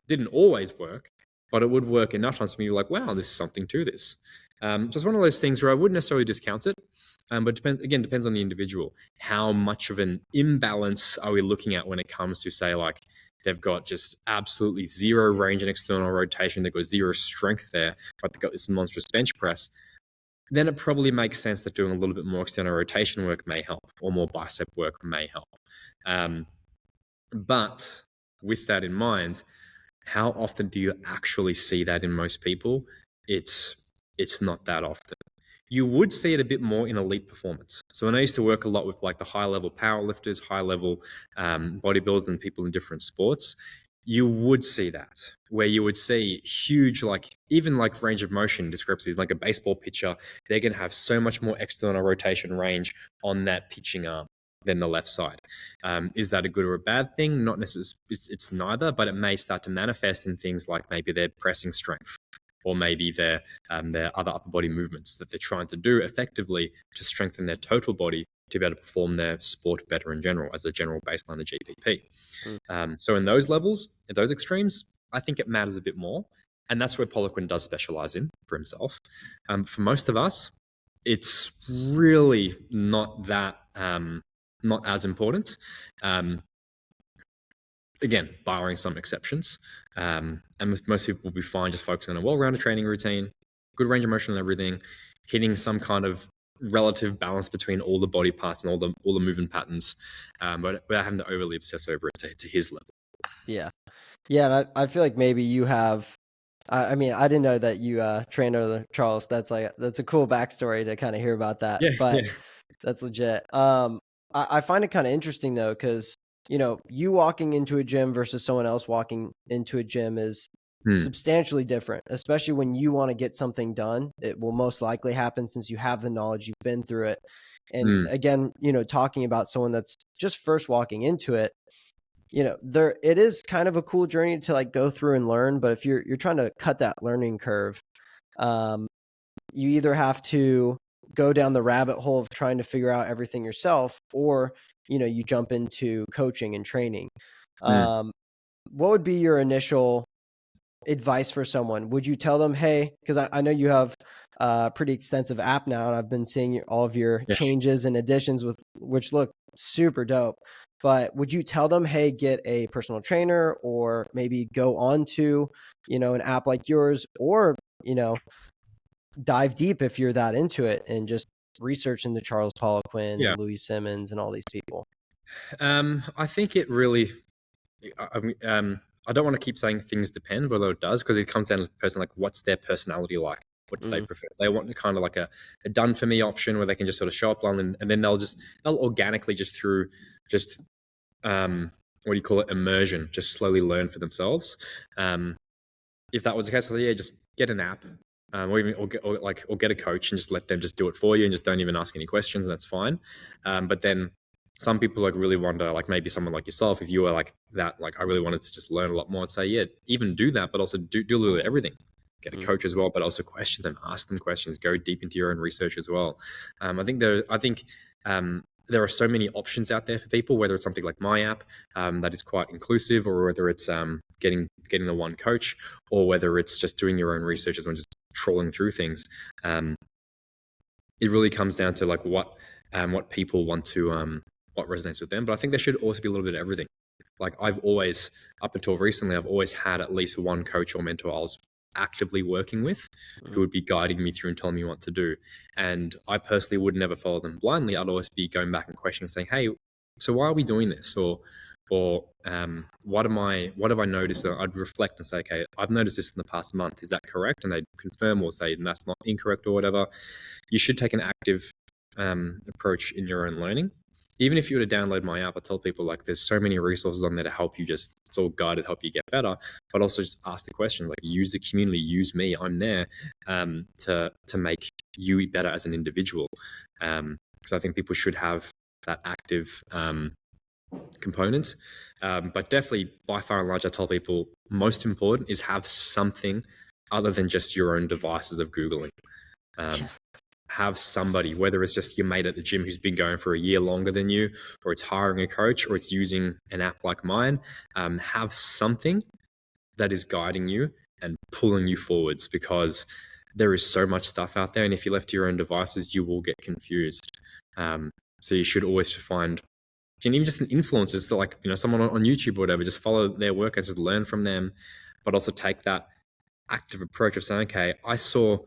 Didn't always work, but it would work enough times for me to be like, wow, there's something to this. Just one of those things where I wouldn't necessarily discount it, but depends on the individual. How much of an imbalance are we looking at when it comes to, say, like they've got just absolutely zero range and external rotation, they've got zero strength there, but they've got this monstrous bench press, then it probably makes sense that doing a little bit more external rotation work may help, or more bicep work may help. But with that in mind, how often do you actually see that in most people? It's not that often. You would see it a bit more in elite performance. So when I used to work a lot with like the high level powerlifters, high level bodybuilders, and people in different sports, you would see that where you would see huge, like even like range of motion discrepancies. Like a baseball pitcher, they're going to have so much more external rotation range on that pitching arm than the left side. Is that a good or a bad thing? Not necessarily. It's neither, but it may start to manifest in things like maybe their pressing strength, or maybe their other upper body movements that they're trying to do effectively to strengthen their total body to be able to perform their sport better in general as a general baseline of GPP. So in those levels, at those extremes, I think it matters a bit more. And that's where Poliquin does specialize in for himself. For most of us, it's really not that, not as important. again, barring some exceptions. And most people will be fine just focusing on a well-rounded training routine, good range of motion and everything, hitting some kind of relative balance between all the body parts and all the movement patterns, but without having to overly obsess over it to his level. Yeah. Yeah, and I feel like maybe you have. I mean, I didn't know that you trained under Charles. That's a cool backstory to kind of hear about that. Yeah, But yeah. that's legit. I find it kind of interesting though, because you walking into a gym versus someone else walking into a gym is substantially different, especially when you want to get something done. It will most likely happen since you have the knowledge, you've been through it. And again, talking about someone that's just first walking into it, there it is kind of a cool journey to like go through and learn. But if you're trying to cut that learning curve, you either have to go down the rabbit hole of trying to figure out everything yourself, or you jump into coaching and training. What would be your initial advice for someone? Would you tell them, hey, because I know you have a pretty extensive app now, and I've been seeing all of your Yeah. changes and additions which look super dope. But would you tell them, hey, get a personal trainer, or maybe go on to, an app like yours, or, dive deep if you're that into it and just research into Charles Poliquin Yeah. and Louis Simmons and all these people? I think it really, I don't want to keep saying things depend, although it does, because it comes down to the person, like what's their personality like? What do they prefer? They want kind of like a done for me option where they can just sort of show up and then they'll organically just through just what do you call it, immersion, just slowly learn for themselves. If that was the case, yeah, just get an app, or get a coach and just let them just do it for you and just don't even ask any questions, and that's fine. But then some people like really wonder, like maybe someone like yourself, if you were like that, like I really wanted to just learn a lot more, and say, yeah, even do that, but also do a little bit of everything. Get a coach as well, but also question them, ask them questions, go deep into your own research as well. I think there are so many options out there for people, whether it's something like my app that is quite inclusive, or whether it's getting the one coach, or whether it's just doing your own research and just trawling through things. It really comes down to like what people want to what resonates with them. But I think there should also be a little bit of everything. Like I've always, up until recently, I've always had at least one coach or mentor I was actively working with, who would be guiding me through and telling me what to do. And I personally would never follow them blindly. I'd always be going back and questioning, saying, hey, so why are we doing this? Or what have I noticed? That I'd reflect and say, okay, I've noticed this in the past month. Is that correct? And they'd confirm or say, that's not incorrect or whatever. You should take an active approach in your own learning. Even if you were to download my app, I tell people like there's so many resources on there to help you, just it's all guided, help you get better, but also just ask the question, like use the community, use me. I'm there to make you better as an individual. Because I think people should have that active component. But definitely by far and large, I tell people most important is have something other than just your own devices of Googling. Have somebody, whether it's just your mate at the gym who's been going for a year longer than you, or it's hiring a coach, or it's using an app like mine, have something that is guiding you and pulling you forwards, because there is so much stuff out there. And if you're left to your own devices, you will get confused. So you should always find, and even just an influencer, so like, someone on YouTube or whatever, just follow their work and just learn from them, but also take that active approach of saying, okay, I saw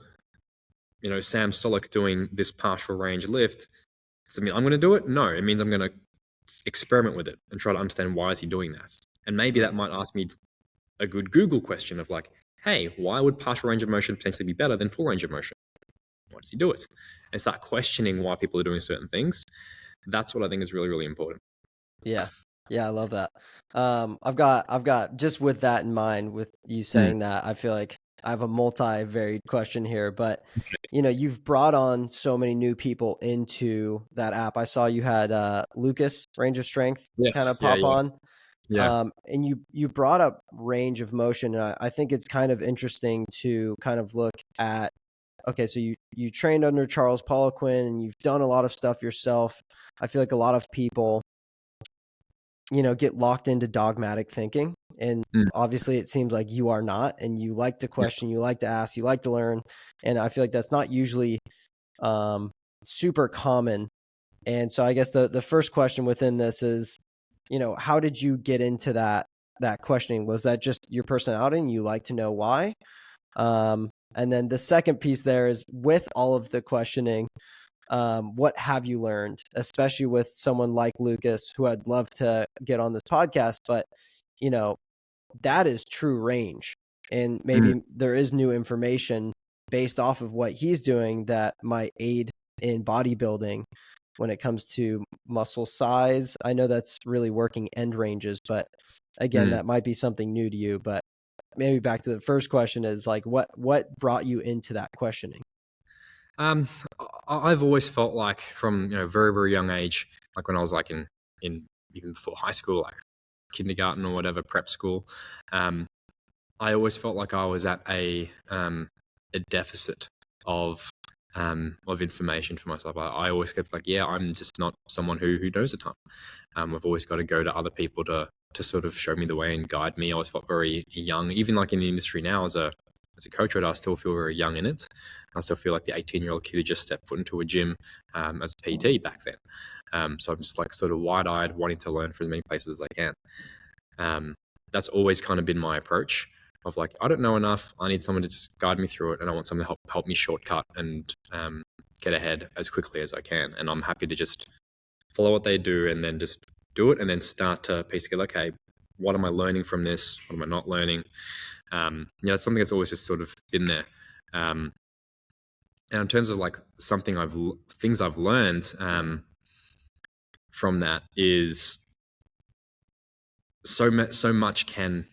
Sam Solik doing this partial range lift. Does it mean I'm going to do it? No, it means I'm going to experiment with it and try to understand why is he doing that. And maybe that might ask me a good Google question of like, hey, why would partial range of motion potentially be better than full range of motion? Why does he do it? And start questioning why people are doing certain things. That's what I think is really, really important. Yeah. Yeah, I love that. I've got just with that in mind, with you saying that, I feel like I have a multi-varied question here, but you've brought on so many new people into that app. I saw you had Lucas, Range of Strength, kind of pop on. Yeah. And you brought up range of motion, and I think it's kind of interesting to kind of look at, okay, so you trained under Charles Poliquin and you've done a lot of stuff yourself. I feel like a lot of people get locked into dogmatic thinking. And obviously it seems like you are not, and you like to question, you like to ask, you like to learn. And I feel like that's not usually super common. And so I guess the first question within this is, how did you get into that that questioning? Was that just your personality and you like to know why? And then the second piece there is, with all of the questioning, what have you learned, especially with someone like Lucas, who I'd love to get on this podcast, but you know, that is true range. And maybe there is new information based off of what he's doing that might aid in bodybuilding when it comes to muscle size. I know that's really working end ranges, but again, that might be something new to you. But maybe back to the first question is like, what brought you into that questioning? I've always felt like from very very young age, like when I was like in even before high school, like kindergarten or whatever, prep school, I always felt like I was at a deficit of information for myself. I always kept like, yeah, I'm just not someone who knows a ton. I've always got to go to other people to sort of show me the way and guide me. I always felt very young, even like in the industry now as a coach, I still feel very young in it. I still feel like the 18-year-old kid who just stepped foot into a gym as a PT back then. So I'm just like sort of wide-eyed, wanting to learn from as many places as I can. That's always kind of been my approach of like, I don't know enough. I need someone to just guide me through it, and I want someone to help me shortcut and get ahead as quickly as I can. And I'm happy to just follow what they do and then just do it, and then start to piece together, okay, what am I learning from this? What am I not learning? It's something that's always just sort of been there. And in terms of like things I've learned from that is so much can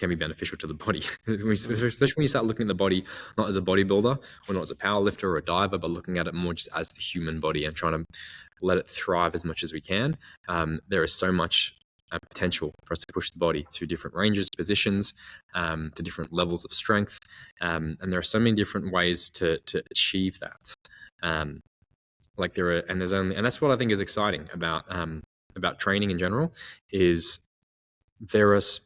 be beneficial to the body, especially when you start looking at the body not as a bodybuilder or not as a power lifter or a diver, but looking at it more just as the human body and trying to let it thrive as much as we can. There is so much potential for us to push the body to different ranges, positions, to different levels of strength, and there are so many different ways to achieve that. And that's what I think is exciting about training in general, is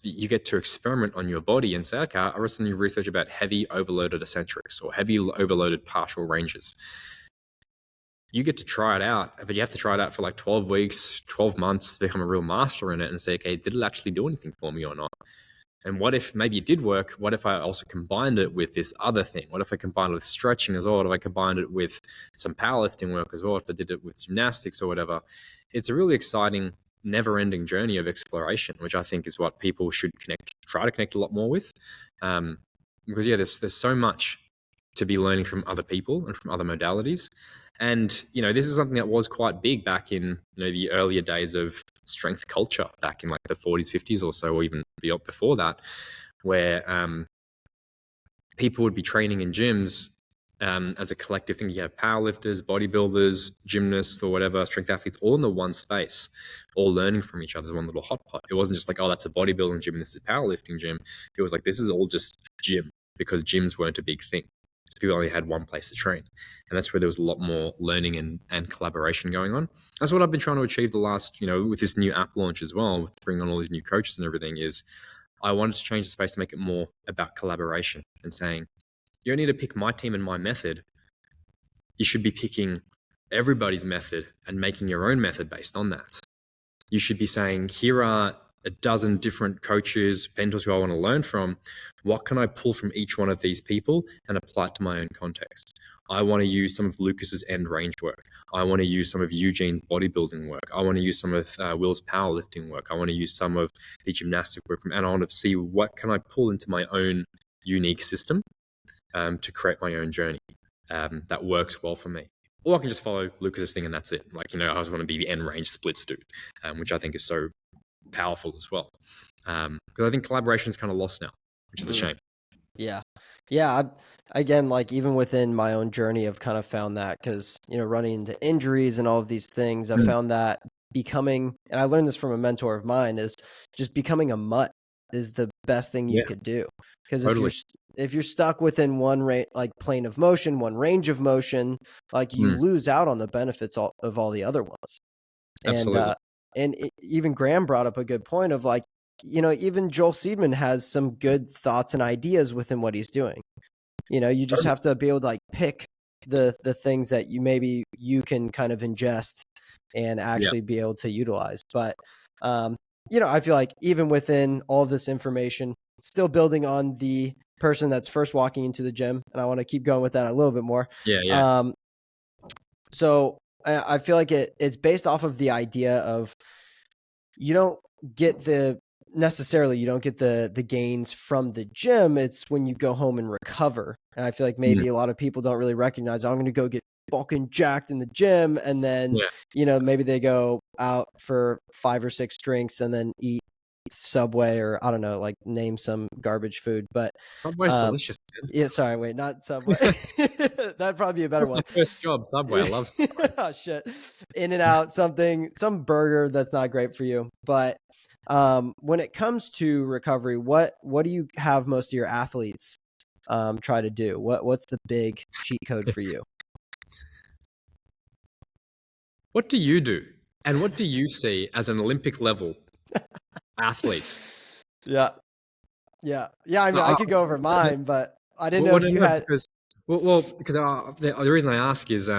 you get to experiment on your body and say, okay, I recently researched about heavy overloaded eccentrics or heavy overloaded partial ranges. You get to try it out, but you have to try it out for like 12 weeks, 12 months to become a real master in it and say, okay, did it actually do anything for me or not? And what if maybe it did work? What if I also combined it with this other thing? What if I combined it with stretching as well? What if I combined it with some powerlifting work as well? If I did it with gymnastics or whatever? It's a really exciting, never-ending journey of exploration, which I think is what people should try to connect a lot more with. Because there's so much to be learning from other people and from other modalities. And, this is something that was quite big back in, the earlier days of strength culture, back in like the 40s, 50s or so, or even before that, where people would be training in gyms as a collective thing. You have powerlifters, bodybuilders, gymnasts, or whatever, strength athletes, all in the one space, all learning from each other as one little hot pot. It wasn't just like, oh, that's a bodybuilding gym and this is a powerlifting gym. It was like, this is all just gym, because gyms weren't a big thing. So people only had one place to train. And that's where there was a lot more learning and collaboration going on. That's what I've been trying to achieve the last, with this new app launch as well, with bringing on all these new coaches and everything, is I wanted to change the space to make it more about collaboration and saying, you don't need to pick my team and my method. You should be picking everybody's method and making your own method based on that. You should be saying, here are a dozen different coaches, mentors who I want to learn from. What can I pull from each one of these people and apply it to my own context? I want to use some of Lucas's end range work. I want to use some of Eugene's bodybuilding work. I want to use some of Will's powerlifting work. I want to use some of the gymnastic work, and I want to see what can I pull into my own unique system to create my own journey that works well for me. Or I can just follow Lucas's thing and that's it. Like, I just want to be the end range splits dude, which I think is so powerful as well. Because I think collaboration is kind of lost now, which is a shame. Yeah. Again, like even within my own journey, I've kind of found that, because, running into injuries and all of these things, I've found that becoming, and I learned this from a mentor of mine, is just becoming a mutt is the best thing you could do. Because if you're stuck within one plane of motion, one range of motion, like you lose out on the benefits of all the other ones. Absolutely. And even Graham brought up a good point of like, even Joel Seedman has some good thoughts and ideas within what he's doing. You just have to be able to like pick the things that you can kind of ingest and actually be able to utilize. But I feel like even within all of this information, still building on the person that's first walking into the gym, and I want to keep going with that a little bit more. Yeah. So I feel like it's based off of the idea of you don't get the gains from the gym. It's when you go home and recover. And I feel like maybe a lot of people don't really recognize, I'm going to go get fucking jacked in the gym, and then maybe they go out for 5 or 6 drinks and then eat Subway, or I don't know, like name some garbage food. But Subway's delicious, man. yeah, sorry, wait, not Subway. That'd probably be a better That's one. my first job, Subway. I love Subway. Oh shit. In and out, some burger that's not great for you. But when it comes to recovery, what do you have most of your athletes try to do? What's the big cheat code for you? What do you do? And what do you see as an Olympic level athlete? Yeah. I mean, I could go over mine, but I didn't know if you had. Because the reason I ask is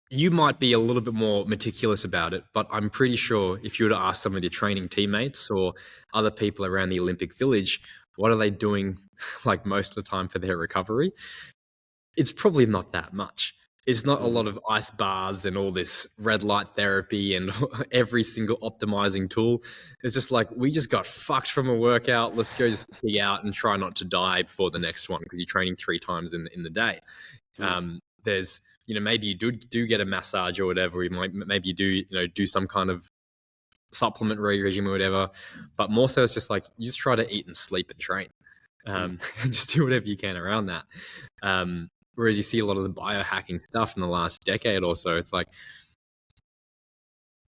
you might be a little bit more meticulous about it, but I'm pretty sure if you were to ask some of your training teammates or other people around the Olympic Village, what are they doing like most of the time for their recovery? It's probably not that much. It's not a lot of ice baths and all this red light therapy and every single optimizing tool. It's just like, we just got fucked from a workout. Let's go just pig out and try not to die before the next one because you're training 3 times in the day. There's, maybe you do get a massage or whatever. Maybe you do some kind of supplement regime or whatever. But more so, it's just like, you just try to eat and sleep and train. And just do whatever you can around that. Whereas you see a lot of the biohacking stuff in the last decade or so, it's like,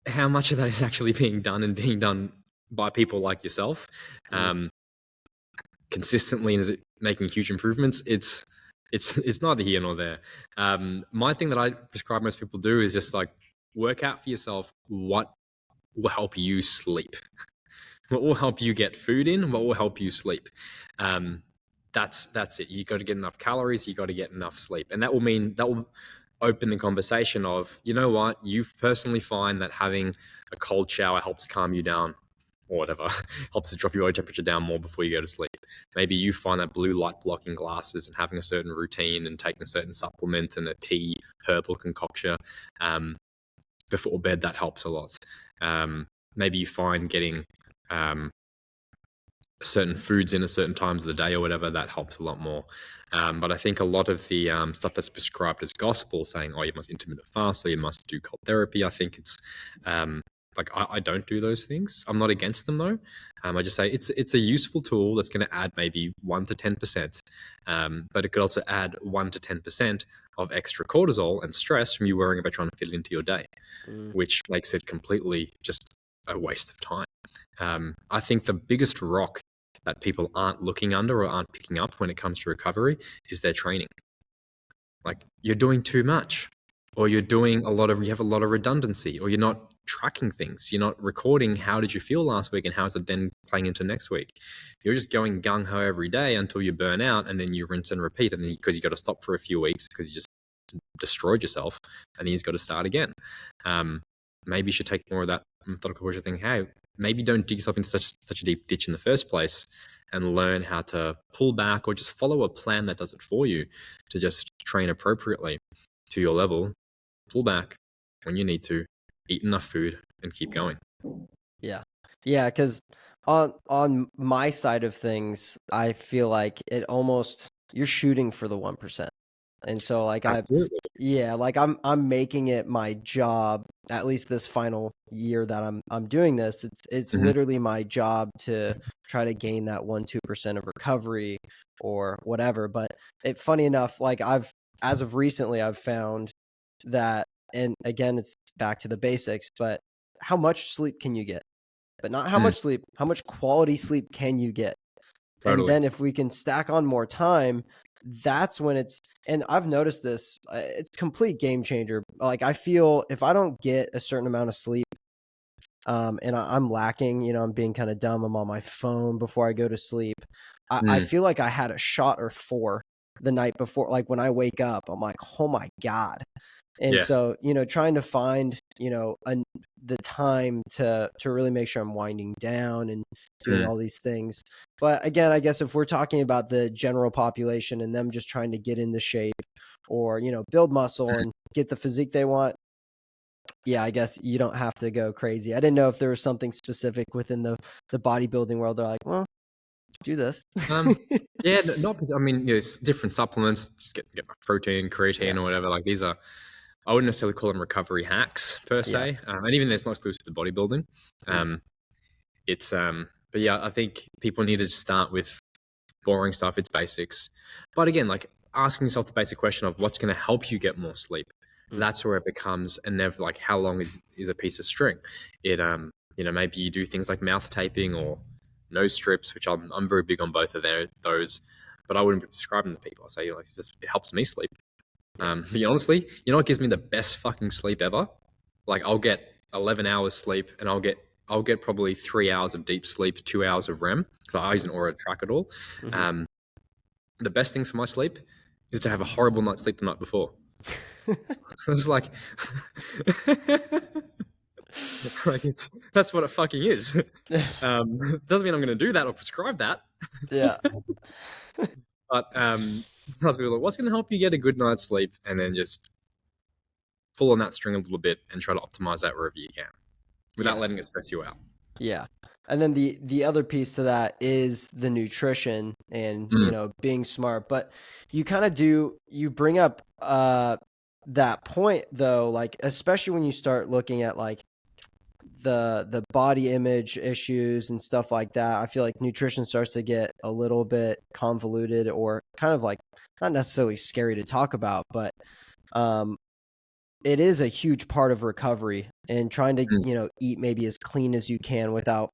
how much of that is actually being done by people like yourself consistently, and is it making huge improvements? It's neither here nor there. My thing that I prescribe most people do is just like, work out for yourself what will help you sleep, what will help you get food in, what will help you sleep. That's it. You got to get enough calories, you got to get enough sleep. And that will open the conversation of, what, you personally find that having a cold shower helps calm you down or whatever, helps to drop your body temperature down more before you go to sleep. Maybe you find that blue light blocking glasses and having a certain routine and taking a certain supplement and a tea, herbal concoction before bed, that helps a lot. Maybe you find getting certain foods in at certain times of the day or whatever, that helps a lot more. But I think a lot of the stuff that's prescribed as gospel, saying, oh, you must intermittent fast or you must do cold therapy, I think it's like, I don't do those things. I'm not against them though. I just say it's a useful tool that's going to add maybe 1 to 10%, but it could also add 1 to 10% of extra cortisol and stress from you worrying about trying to fit it into your day, which makes it completely just a waste of time. I think the biggest rock that people aren't looking under or aren't picking up when it comes to recovery is their training. Like, you're doing too much, or you have a lot of redundancy, or you're not tracking things. You're not recording how did you feel last week and how's it then playing into next week. You're just going gung-ho every day until you burn out, and then you rinse and repeat, and because you got to stop for a few weeks because you just destroyed yourself, and then you've got to start again. Maybe you should take more of that methodical approach of thinking, hey, maybe don't dig yourself into such a deep ditch in the first place, and learn how to pull back or just follow a plan that does it for you to just train appropriately to your level, pull back when you need to, eat enough food, and keep going. Yeah, because on my side of things, I feel like you're shooting for the 1%. And so like I'm making it my job, at least this final year that I'm doing this. It's literally my job to try to gain that 1-2% of recovery or whatever. But funny enough, like as of recently, I've found that, and again, it's back to the basics, but how much sleep can you get? But not how much sleep, how much quality sleep can you get? Totally. And then if we can stack on more time, that's when and I've noticed this, it's complete game changer. Like, I feel if I don't get a certain amount of sleep, and I'm lacking, I'm being kind of dumb, I'm on my phone before I go to sleep, I feel like I had a shot or 4 the night before, like when I wake up, I'm like, oh my God. And Yeah. so, trying to find, the time to really make sure I'm winding down and doing Mm. all these things. But again, I guess if we're talking about the general population and them just trying to get into shape or, build muscle and get the physique they want, yeah, I guess you don't have to go crazy. I didn't know if there was something specific within the bodybuilding world. They're like, well, do this. Yeah, not. I mean, it's different supplements. Just get my protein, creatine, Yeah. or whatever. Like these are, I wouldn't necessarily call them recovery hacks per Yeah. se. And even it's not exclusive to bodybuilding. Mm. It's but yeah, I think people need to start with boring stuff. It's basics, but again, like asking yourself the basic question of what's going to help you get more sleep. Mm. That's where it becomes a never like how long is a piece of string. It maybe you do things like mouth taping or nose strips, which I'm very big on both of those, but I wouldn't be prescribing to people. I say like it helps me sleep. But honestly, what gives me the best fucking sleep ever? Like I'll get 11 hours sleep, and I'll get probably 3 hours of deep sleep, 2 hours of REM because I use an Aura to track it all. Mm-hmm. The best thing for my sleep is to have a horrible night's sleep the night before. It's like, that's what it fucking is. Doesn't mean I'm going to do that or prescribe that. Yeah. But most people are like, what's going to help you get a good night's sleep? And then just pull on that string a little bit and try to optimize that wherever you can without letting it stress you out. Yeah. And then the other piece to that is the nutrition and, being smart. But you kind of you bring up that point though, like, especially when you start looking at like the body image issues and stuff like that. I feel like nutrition starts to get a little bit convoluted or kind of like not necessarily scary to talk about, but it is a huge part of recovery and trying to, eat maybe as clean as you can without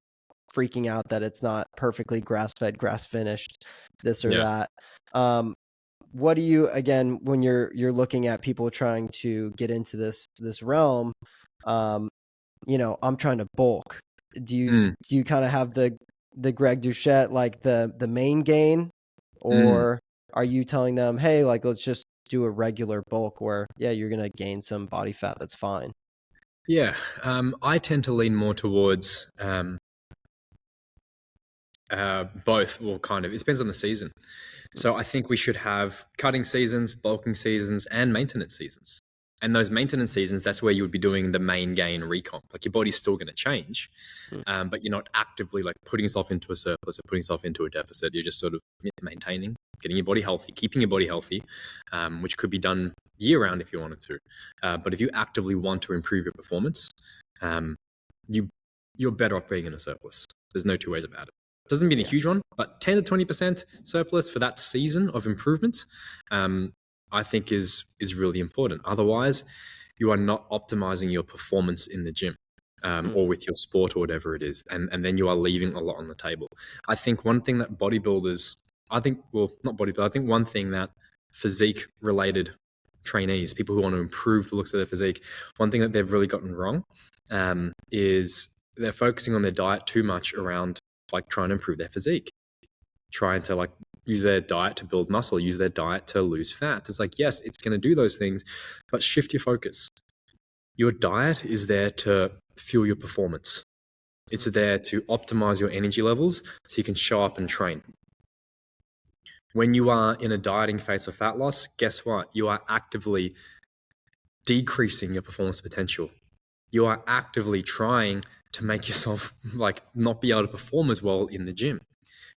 freaking out that it's not perfectly grass-fed, grass-finished, this or that. What do you, again, when you're looking at people trying to get into this realm, I'm trying to bulk. Do you kind of have the Greg Doucette, like the main gain, or are you telling them, hey, like, let's just do a regular bulk where, yeah, you're going to gain some body fat. That's fine. Yeah. I tend to lean more towards both. Well, kind of. It depends on the season. So I think we should have cutting seasons, bulking seasons, and maintenance seasons. And those maintenance seasons, that's where you would be doing the main gain recomp. Like your body's still going to change, but you're not actively like putting yourself into a surplus or putting yourself into a deficit. You're just sort of maintaining, getting your body healthy, keeping your body healthy, which could be done year round if you wanted to. But if you actively want to improve your performance, you're better off being in a surplus. There's no two ways about it. Doesn't mean a huge one, but 10 to 20% surplus for that season of improvement, I think is really important. Otherwise, you are not optimizing your performance in the gym or with your sport or whatever it is, and then you are leaving a lot on the table. I think one thing that bodybuilders, not bodybuilders, I think one thing that physique-related trainees, people who want to improve the looks of their physique, one thing that they've really gotten wrong is they're focusing on their diet too much around like trying to improve their physique, trying to like use their diet to build muscle, use their diet to lose fat. It's like, yes, it's going to do those things, but shift your focus. Your diet is there to fuel your performance. It's there to optimize your energy levels so you can show up and train. When you are in a dieting phase of fat loss, guess what? You are actively decreasing your performance potential. You are actively trying to make yourself like not be able to perform as well in the gym.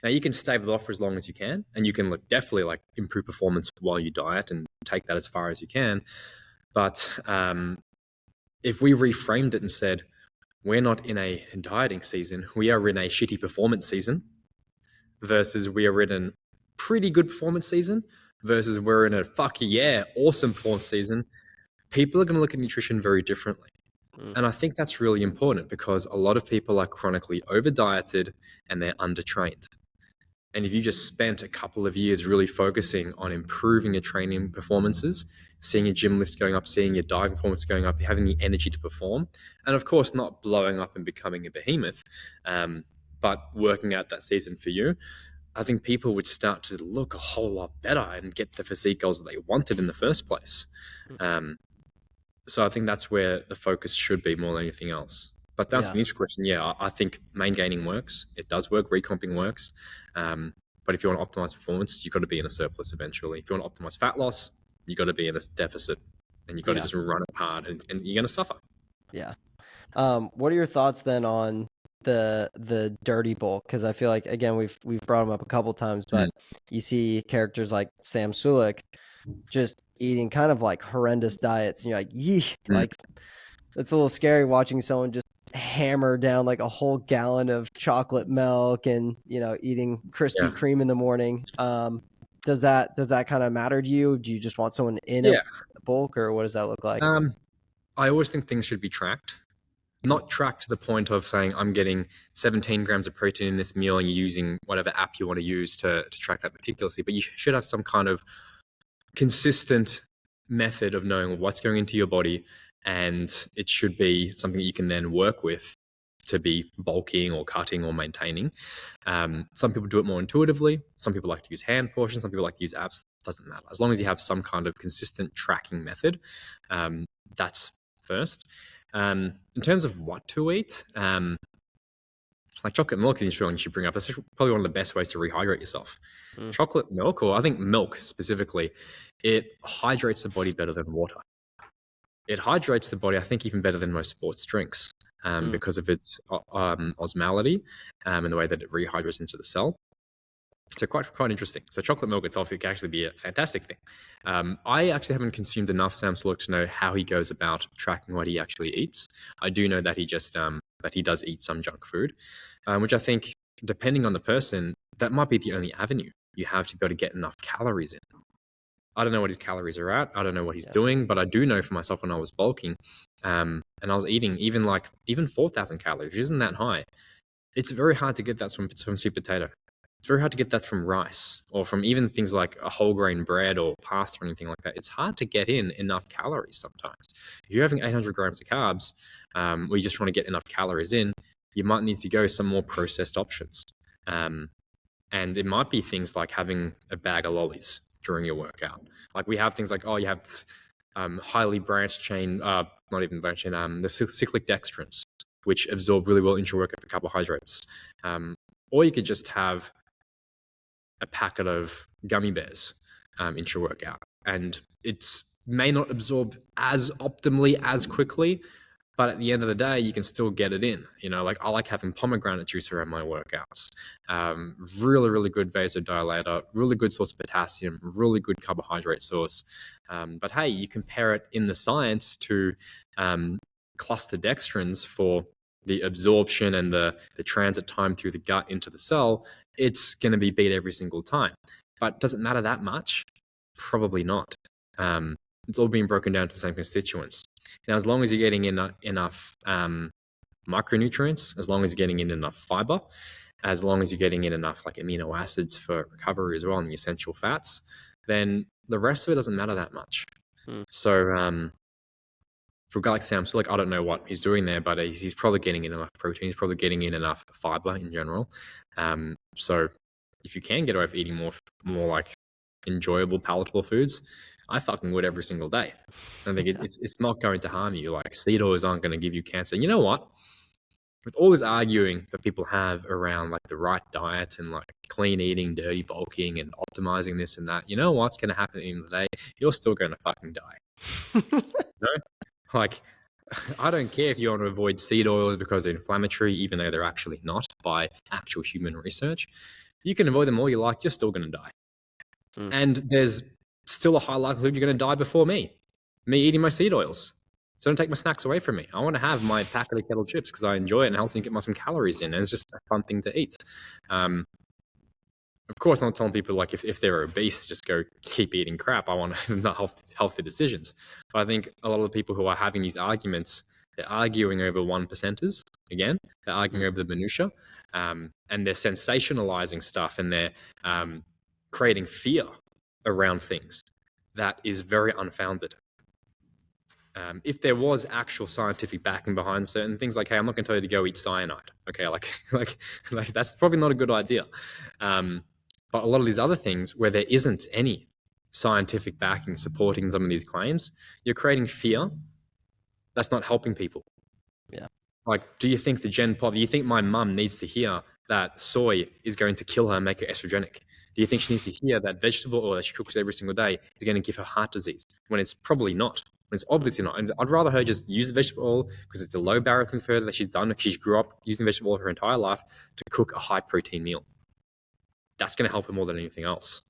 Now you can stave it off for as long as you can, and you can definitely like improve performance while you diet and take that as far as you can. But if we reframed it and said, we're not in a dieting season, we are in a shitty performance season, versus we are in a pretty good performance season, versus we're in a awesome performance season, people are going to look at nutrition very differently. And I think that's really important because a lot of people are chronically over-dieted and they're under-trained. And if you just spent a couple of years really focusing on improving your training performances, seeing your gym lifts going up, seeing your diet performance going up, having the energy to perform, and of course not blowing up and becoming a behemoth, but working out that season for you, I think people would start to look a whole lot better and get the physique goals that they wanted in the first place. So I think that's where the focus should be more than anything else. But to answer Yeah. the initial question, yeah, I think main gaining works. It does work. Recomping works. But if you want to optimize performance, you've got to be in a surplus eventually. If you want to optimize fat loss, you've got to be in a deficit, and you've got to Yeah. just run it hard, and you're going to suffer. Yeah. What are your thoughts then on the dirty bulk? Because I feel like, again, we've brought him up a couple times, but you see characters like Sam Sulek just eating kind of like horrendous diets, and you're like, yee, like it's a little scary watching someone just hammer down like a whole gallon of chocolate milk and eating Krispy Yeah, Kreme in the morning. Does that kind of matter to you? Do you just want someone in a yeah. bulk, or what does that look like? I always think things should be tracked. Not tracked to the point of saying I'm getting 17 grams of protein in this meal and you're using whatever app you want to use to track that meticulously, but you should have some kind of consistent method of knowing what's going into your body, and it should be something that you can then work with to be bulking or cutting or maintaining. Some people do it more intuitively. Some people like to use hand portions. Some people like to use apps. Doesn't matter. As long as you have some kind of consistent tracking method, that's first. In terms of what to eat, like chocolate milk is interesting you should bring up. That's probably one of the best ways to rehydrate yourself. Chocolate milk, or I think milk specifically, it hydrates the body better than water. It hydrates the body, I think, even better than most sports drinks because of its osmolality and the way that it rehydrates into the cell. So quite interesting. So chocolate milk itself, it can actually be a fantastic thing. I actually haven't consumed enough Sam Sulek to know how he goes about tracking what he actually eats. I do know that he just that he does eat some junk food, which I think, depending on the person, that might be the only avenue you have to be able to get enough calories in. I don't know what his calories are at. I don't know what he's doing, but I do know for myself when I was bulking, and I was eating even 4,000 calories, which isn't that high. It's very hard to get that from sweet potato. It's very hard to get that from rice or from even things like a whole grain bread or pasta or anything like that. It's hard to get in enough calories sometimes. If you're having 800 grams of carbs, or you just want to get enough calories in, you might need to go some more processed options. And it might be things like having a bag of lollies during your workout. Like we have things like, you have highly branched chain, not even branched chain, the cyclic dextrins, which absorb really well into your workout for carbohydrates. Or you could just have a packet of gummy bears into your workout, and it may not absorb as optimally as quickly, but at the end of the day, you can still get it in. Like I like having pomegranate juice around my workouts. Really, really good vasodilator, really good source of potassium, really good carbohydrate source. But hey, you compare it in the science to cluster dextrins for the absorption and the transit time through the gut into the cell, it's going to be beat every single time. But does it matter that much? Probably not. It's all being broken down to the same constituents. Now, as long as you're getting enough micronutrients, as long as you're getting in enough fiber, as long as you're getting in enough like amino acids for recovery as well and the essential fats, then the rest of it doesn't matter that much. So for a guy like Sam Sulek, I don't know what he's doing there, but he's probably getting in enough protein. He's probably getting in enough fiber in general. So if you can get away with eating more like enjoyable, palatable foods, I fucking would every single day. I think it's not going to harm you. Like seed oils aren't going to give you cancer. You know what? With all this arguing that people have around like the right diet and like clean eating, dirty bulking, and optimizing this and that, you know what's going to happen at the end of the day? You're still going to fucking die. Like, I don't care if you want to avoid seed oils because they're inflammatory, even though they're actually not by actual human research. You can avoid them all you like, you're still going to die. And there's still a high likelihood you're going to die before me eating my seed oils. So don't take my snacks away from me. I want to have my packet of kettle chips because I enjoy it and it helps me get some calories in. And it's just a fun thing to eat. Of course, I'm not telling people like if they're obese, just go keep eating crap. I want healthy decisions. But I think a lot of the people who are having these arguments, they're arguing over 1%ers. Again, they're arguing over the minutia, and they're sensationalizing stuff, and they're creating fear around things that is very unfounded. If there was actual scientific backing behind certain things, like, hey, I'm not going to tell you to go eat cyanide. Okay, like that's probably not a good idea. But a lot of these other things where there isn't any scientific backing supporting some of these claims, you're creating fear that's not helping people. Yeah. Like, do you think the Gen Pop, do you think my mum needs to hear that soy is going to kill her and make her estrogenic? Do you think she needs to hear that vegetable oil that she cooks every single day is going to give her heart disease? When it's probably not. When it's obviously not. And I'd rather her just use the vegetable oil because it's a low barrier thing for her that she's done. She grew up using vegetable oil her entire life to cook a high protein meal. That's going to help her more than anything else.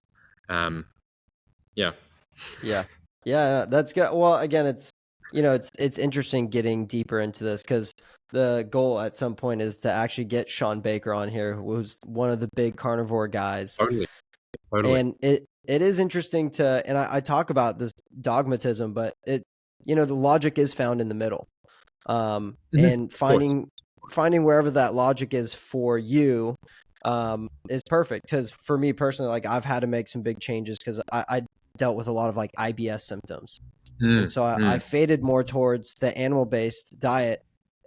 Yeah. Yeah. Yeah, that's good. Well, again, it's it's interesting getting deeper into this because the goal at some point is to actually get Sean Baker on here, who's one of the big carnivore guys. Totally. Totally. And it is interesting to, and I talk about this dogmatism, but the logic is found in the middle. And finding wherever that logic is for you is perfect. Because for me personally, like I've had to make some big changes because I dealt with a lot of like IBS symptoms. And so I faded more towards the animal-based diet,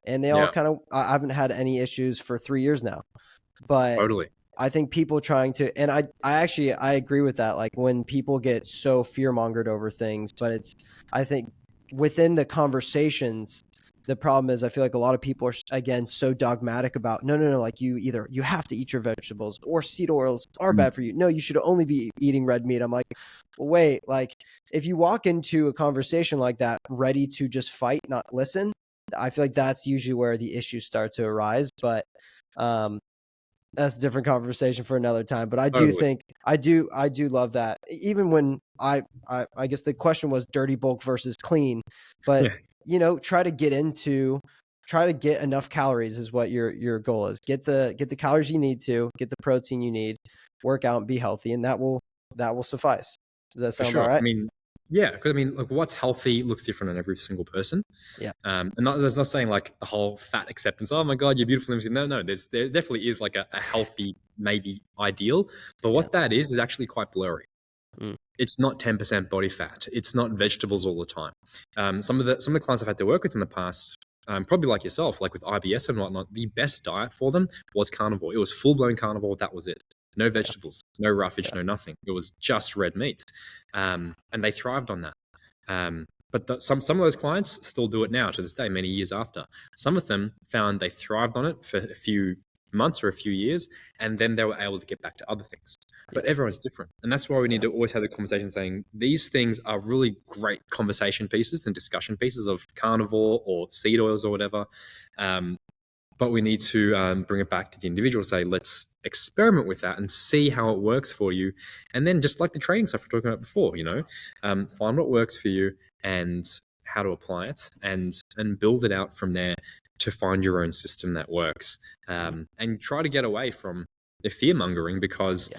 and they all kind of, I haven't had any issues for 3 years now. But Totally. I think people trying to, and I agree with that. Like when people get so fear-mongered over things, but I think within the conversations, the problem is I feel like a lot of people are, again, so dogmatic about, no, like you have to eat your vegetables or seed oils are bad for you. No, you should only be eating red meat. I'm like, well, wait, like if you walk into a conversation like that, ready to just fight, not listen, I feel like that's usually where the issues start to arise. But, that's a different conversation for another time. But I do think I do love that. Even when I guess the question was dirty bulk versus clean, but try to get enough calories is what your goal is. Get the calories you need to, get the protein you need, work out and be healthy, and that will suffice. Does that sound about right? I mean, yeah, because I mean, like what's healthy looks different on every single person. Yeah. And there's not saying like the whole fat acceptance. Oh my God, you're beautiful. No. There definitely is like a healthy maybe ideal, but what that is actually quite blurry. It's not 10% body fat. It's not vegetables all the time. Some of the clients I've had to work with in the past, probably like yourself, like with IBS and whatnot, the best diet for them was carnivore. It was full blown carnivore. That was it. No vegetables, no roughage, no nothing. It was just red meat, and they thrived on that. But some of those clients still do it now to this day, many years after. Some of them found they thrived on it for a few months or a few years, and then they were able to get back to other things. But everyone's different, and that's why we need to always have the conversation saying these things are really great conversation pieces and discussion pieces of carnivore or seed oils or whatever. But we need to bring it back to the individual, say, let's experiment with that and see how it works for you. And then just like the training stuff we are talking about before, find what works for you and how to apply it and build it out from there to find your own system that works. And try to get away from the fear mongering because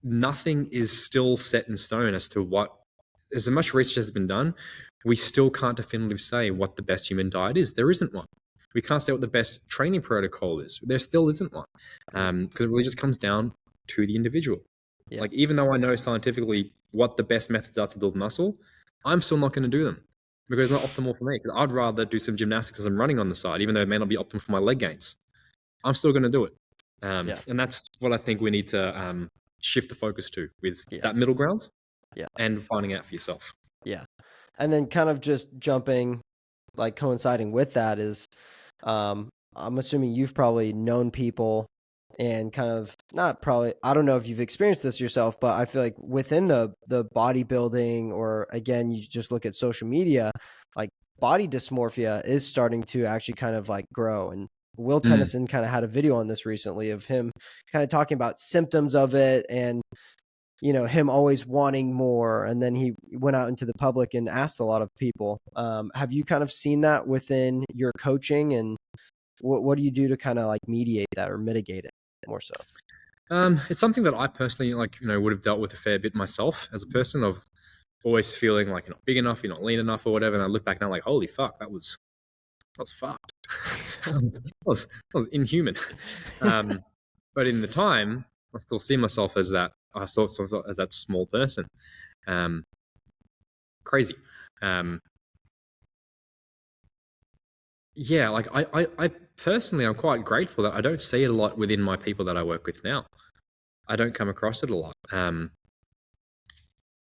nothing is still set in stone as to as much research has been done, we still can't definitively say what the best human diet is. There isn't one. We can't say what the best training protocol is. There still isn't one because it really just comes down to the individual. Yeah. Like, even though I know scientifically what the best methods are to build muscle, I'm still not going to do them because it's not optimal for me. Because I'd rather do some gymnastics as I'm running on the side, even though it may not be optimal for my leg gains. I'm still going to do it. And that's what I think we need to shift the focus to, is that middle ground and finding out for yourself. Yeah. And then kind of just jumping, like coinciding with that is, I'm assuming you've probably known people and kind of I don't know if you've experienced this yourself, but I feel like within the bodybuilding, or again, you just look at social media, like body dysmorphia is starting to actually kind of like grow. And Will Tennyson kind of had a video on this recently of him kind of talking about symptoms of it and, him always wanting more. And then he went out into the public and asked a lot of people. Have you kind of seen that within your coaching, and what do you do to kind of like mediate that or mitigate it more so? It's something that I personally would have dealt with a fair bit myself as a person, of always feeling like you're not big enough, you're not lean enough or whatever. And I look back now like, holy fuck, that was fucked. that was inhuman. But in the time, I still see myself as that. I saw as that small person. Crazy. Yeah, like I personally, I'm quite grateful that I don't see it a lot within my people that I work with now. I don't come across it a lot. And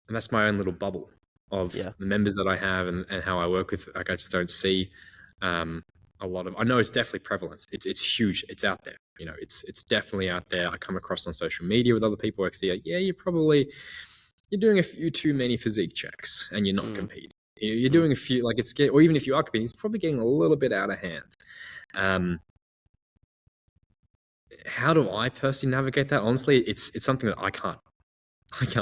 that's my own little bubble of Yeah. the members that I have and how I work with. Like, I just don't see a lot of. I know it's definitely prevalent. It's huge. It's out there. You know, it's definitely out there. I come across on social media with other people. I see, like, yeah, you're doing a few too many physique checks, and you're not Mm. competing. You're doing a few, like, or even if you are competing, it's probably getting a little bit out of hand. How do I personally navigate that? Honestly, it's something that I can't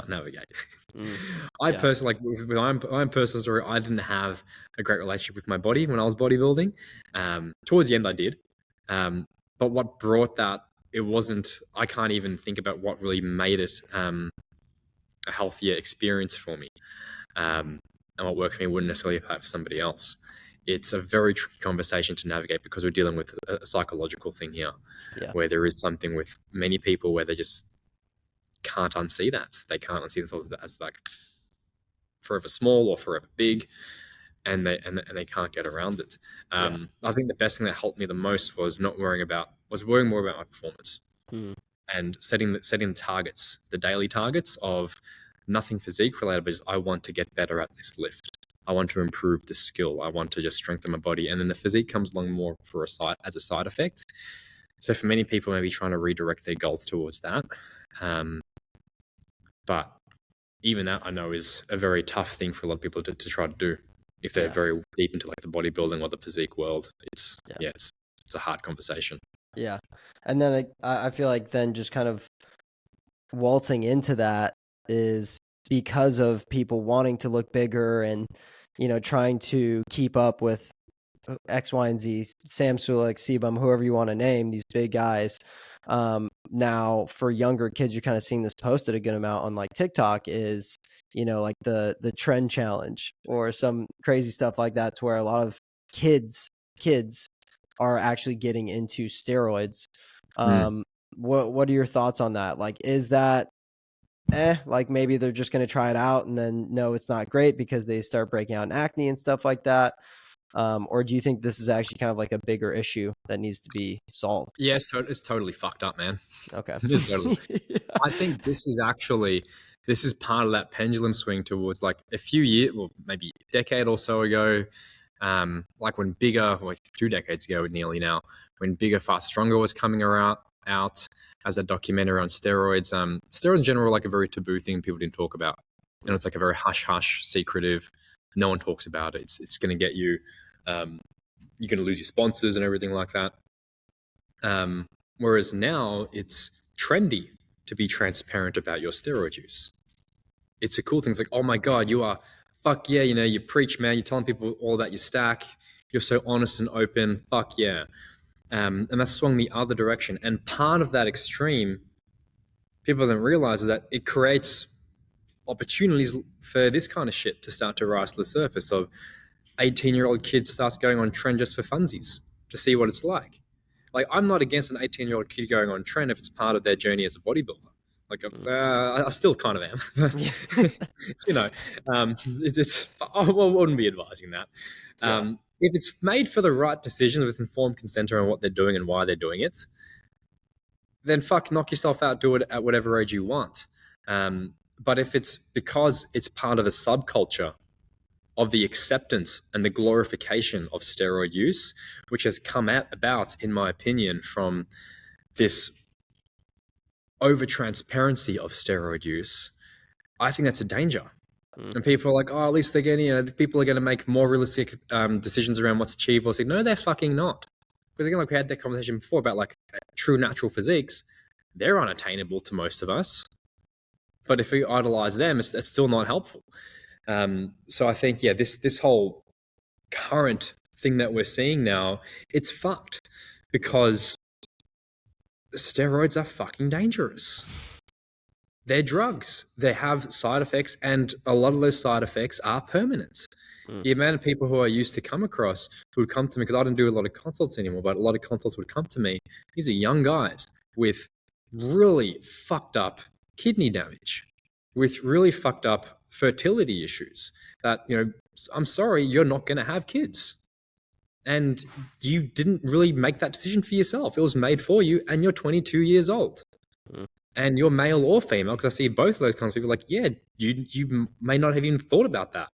navigate. Mm. I Yeah. personally, like, with my own personal story, I didn't have a great relationship with my body when I was bodybuilding. Towards the end, I did. But what brought that, it wasn't, I can't even think about what really made it a healthier experience for me. And what worked for me wouldn't necessarily apply for somebody else. It's a very tricky conversation to navigate because we're dealing with a psychological thing here, Yeah. where there is something with many people where they just can't unsee that. They can't unsee themselves as like forever small or forever big, and they can't get around it. Yeah. I think the best thing that helped me the most was worrying more about my performance Mm. and setting targets, the daily targets of nothing physique related, but just, I want to get better at this lift. I want to improve the skill. I want to just strengthen my body, and then the physique comes along more as a side effect. So for many people, maybe trying to redirect their goals towards that. But even that, I know, is a very tough thing for a lot of people to try to do if they're very deep into like the bodybuilding or the physique world. It's a hard conversation. Yeah. And then I feel like then just kind of waltzing into that is because of people wanting to look bigger and, trying to keep up with X, Y, and Z, Sam Sulek, Sebum, whoever you want to name, these big guys. Now for younger kids, you're kind of seeing this posted a good amount on like TikTok is, like the trend challenge or some crazy stuff like that, to where a lot of kids are actually getting into steroids. What are your thoughts on that? Like, is that like maybe they're just going to try it out and then no, it's not great because they start breaking out in acne and stuff like that? Or do you think this is actually kind of like a bigger issue that needs to be solved? Yeah, so it's totally fucked up, man. Okay. It is totally. I think this is part of that pendulum swing towards like a few years, well, maybe a decade or so ago, like when Bigger, well, 2 decades ago nearly now, when Bigger, Fast, Stronger was coming out as a documentary on steroids. Steroids in general were like a very taboo thing people didn't talk about. And it's like a very hush-hush, secretive. No one talks about it. It's going to get you, you're going to lose your sponsors and everything like that. Whereas now it's trendy to be transparent about your steroid use. It's a cool thing. It's like, oh my God, you are, fuck yeah, you preach, man. You're telling people all about your stack. You're so honest and open. Fuck yeah. And that's swung the other direction. And part of that extreme, people don't realize, is that it creates opportunities for this kind of shit to start to rise to the surface of 18-year-old kid starts going on trend just for funsies to see what it's like. Like, I'm not against an 18-year-old kid going on trend if it's part of their journey as a bodybuilder. Like, I still kind of am. I wouldn't be advising that. If it's made for the right decisions with informed consent around what they're doing and why they're doing it, then fuck, knock yourself out, do it at whatever age you want. But if it's because it's part of a subculture of the acceptance and the glorification of steroid use, which has come about, in my opinion, from this over-transparency of steroid use, I think that's a danger. And people are like, oh, at least they're getting, people are going to make more realistic decisions around what's achievable. It's like, no, they're fucking not. Because again, like we had that conversation before about like true natural physiques, they're unattainable to most of us. But if we idolize them, it's still not helpful. So I think, this whole current thing that we're seeing now, it's fucked because steroids are fucking dangerous. They're drugs. They have side effects, and a lot of those side effects are permanent. The amount of people who I used to come across who would come to me, because I don't do a lot of consults anymore, but a lot of consults would come to me. These are young guys with really fucked up kidney damage, with really fucked up fertility issues that, I'm sorry, you're not going to have kids. And you didn't really make that decision for yourself. It was made for you, and you're 22 years old. and you're male or female, because I see both of those kinds of people like, yeah, you may not have even thought about that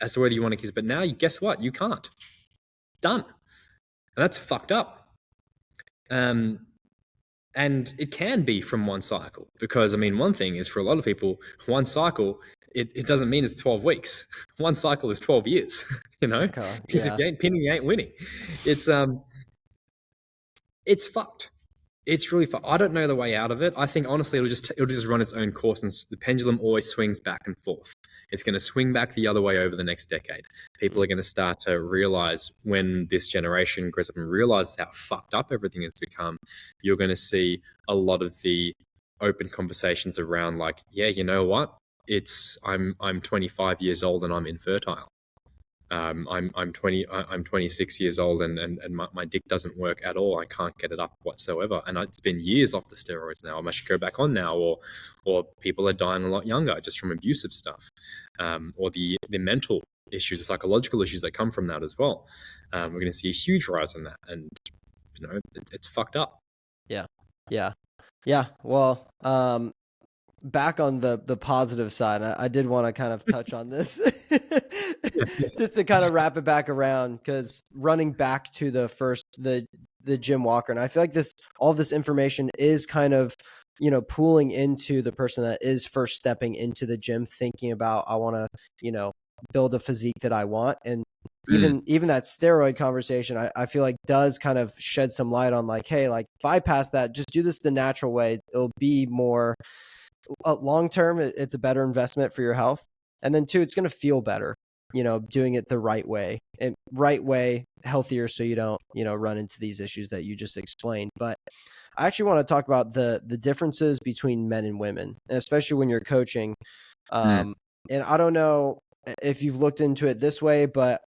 as to whether you want to kiss, but now guess what? You can't. Done. And that's fucked up. And it can be from one cycle, because I mean, one thing is, for a lot of people, one cycle, it doesn't mean it's 12 weeks. One cycle is 12 years, Okay. because if Yeah. you ain't pinning, you ain't winning. It's fucked. It's really fucked. I don't know the way out of it. I think honestly, it'll just run its own course, and the pendulum always swings back and forth. It's going to swing back the other way over the next decade. People are going to start to realize, when this generation grows up and realizes how fucked up everything has become, you're going to see a lot of the open conversations around like, yeah, you know what? I'm 25 years old and I'm infertile. I'm 26 years old, and my dick doesn't work at all. I can't get it up whatsoever, and it's been years off the steroids now. I should go back on now, or people are dying a lot younger just from abusive stuff, or the mental issues, the psychological issues that come from that as well. We're going to see a huge rise in that, and it's fucked up. Yeah. Well, back on the positive side, I did want to kind of touch on this just to kind of wrap it back around, because running back to the gym walker, and I feel like all this information is kind of, pooling into the person that is first stepping into the gym, thinking about, I want to, build a physique that I want. And even that steroid conversation, I feel like does kind of shed some light on like, hey, like, bypass that, just do this the natural way. It'll be more long term, it's a better investment for your health. And then two, it's going to feel better, doing it the right way, and healthier, so you don't, run into these issues that you just explained. But I actually want to talk about the differences between men and women, and especially when you're coaching. And I don't know if you've looked into it this way, but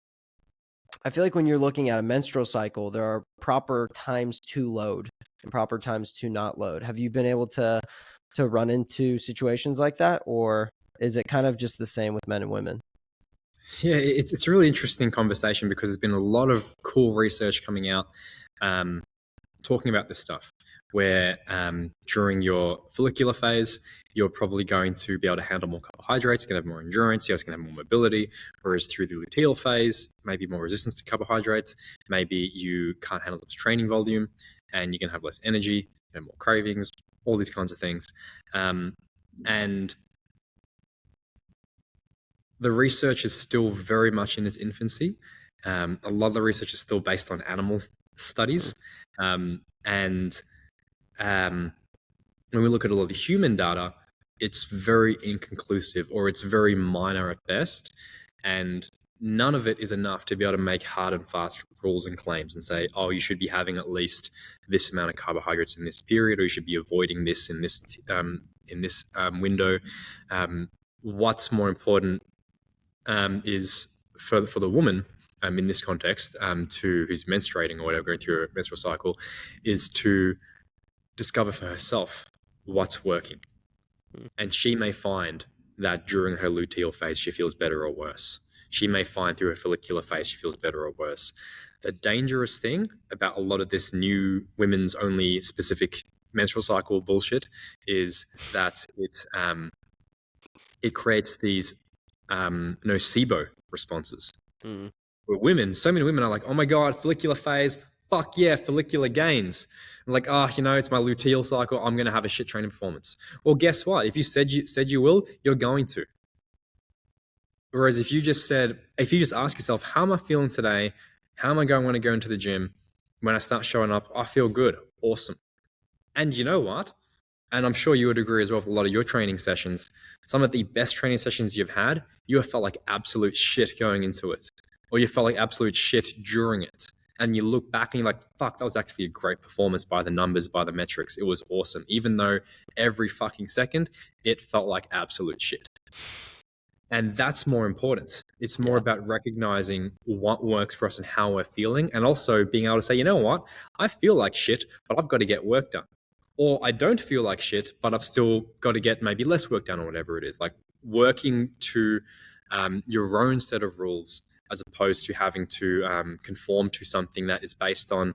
I feel like when you're looking at a menstrual cycle, there are proper times to load and proper times to not load. Have you been able to run into situations like that, or is it kind of just the same with men and women? Yeah, it's a really interesting conversation, because there's been a lot of cool research coming out talking about this stuff, where during your follicular phase, you're probably going to be able to handle more carbohydrates, you're going to have more endurance, you're also going to have more mobility, whereas through the luteal phase, maybe more resistance to carbohydrates, maybe you can't handle this training volume, and you're going to have less energy, more cravings, all these kinds of things. And the research is still very much in its infancy. A lot of the research is still based on animal studies. And when we look at a lot of the human data, it's very inconclusive, or it's very minor at best. And none of it is enough to be able to make hard and fast rules and claims and say, oh, you should be having at least this amount of carbohydrates in this period, or you should be avoiding this in this window. What's more important is for the woman, in this context, who's menstruating or whatever, going through a menstrual cycle, is to discover for herself what's working. And she may find that during her luteal phase, she feels better or worse. She may find through her follicular phase, she feels better or worse. The dangerous thing about a lot of this new women's only specific menstrual cycle bullshit is that it creates these nocebo responses. Where women, so many women are like, oh my God, follicular phase, fuck yeah, follicular gains. I'm like, it's my luteal cycle, I'm going to have a shit training performance. Well, guess what? If you said you will, you're going to. Whereas if you just ask yourself, how am I feeling today? How am I going to want to go into the gym? When I start showing up, I feel good. Awesome. And you know what? And I'm sure you would agree as well with a lot of your training sessions. Some of the best training sessions you've had, you have felt like absolute shit going into it, or you felt like absolute shit during it. And you look back and you're like, fuck, that was actually a great performance by the numbers, by the metrics. It was awesome. Even though every fucking second, it felt like absolute shit. And that's more important. It's more about recognizing what works for us and how we're feeling, and also being able to say, you know what, I feel like shit, but I've got to get work done. Or I don't feel like shit, but I've still got to get maybe less work done, or whatever it is. Like working to your own set of rules, as opposed to having to conform to something that is based on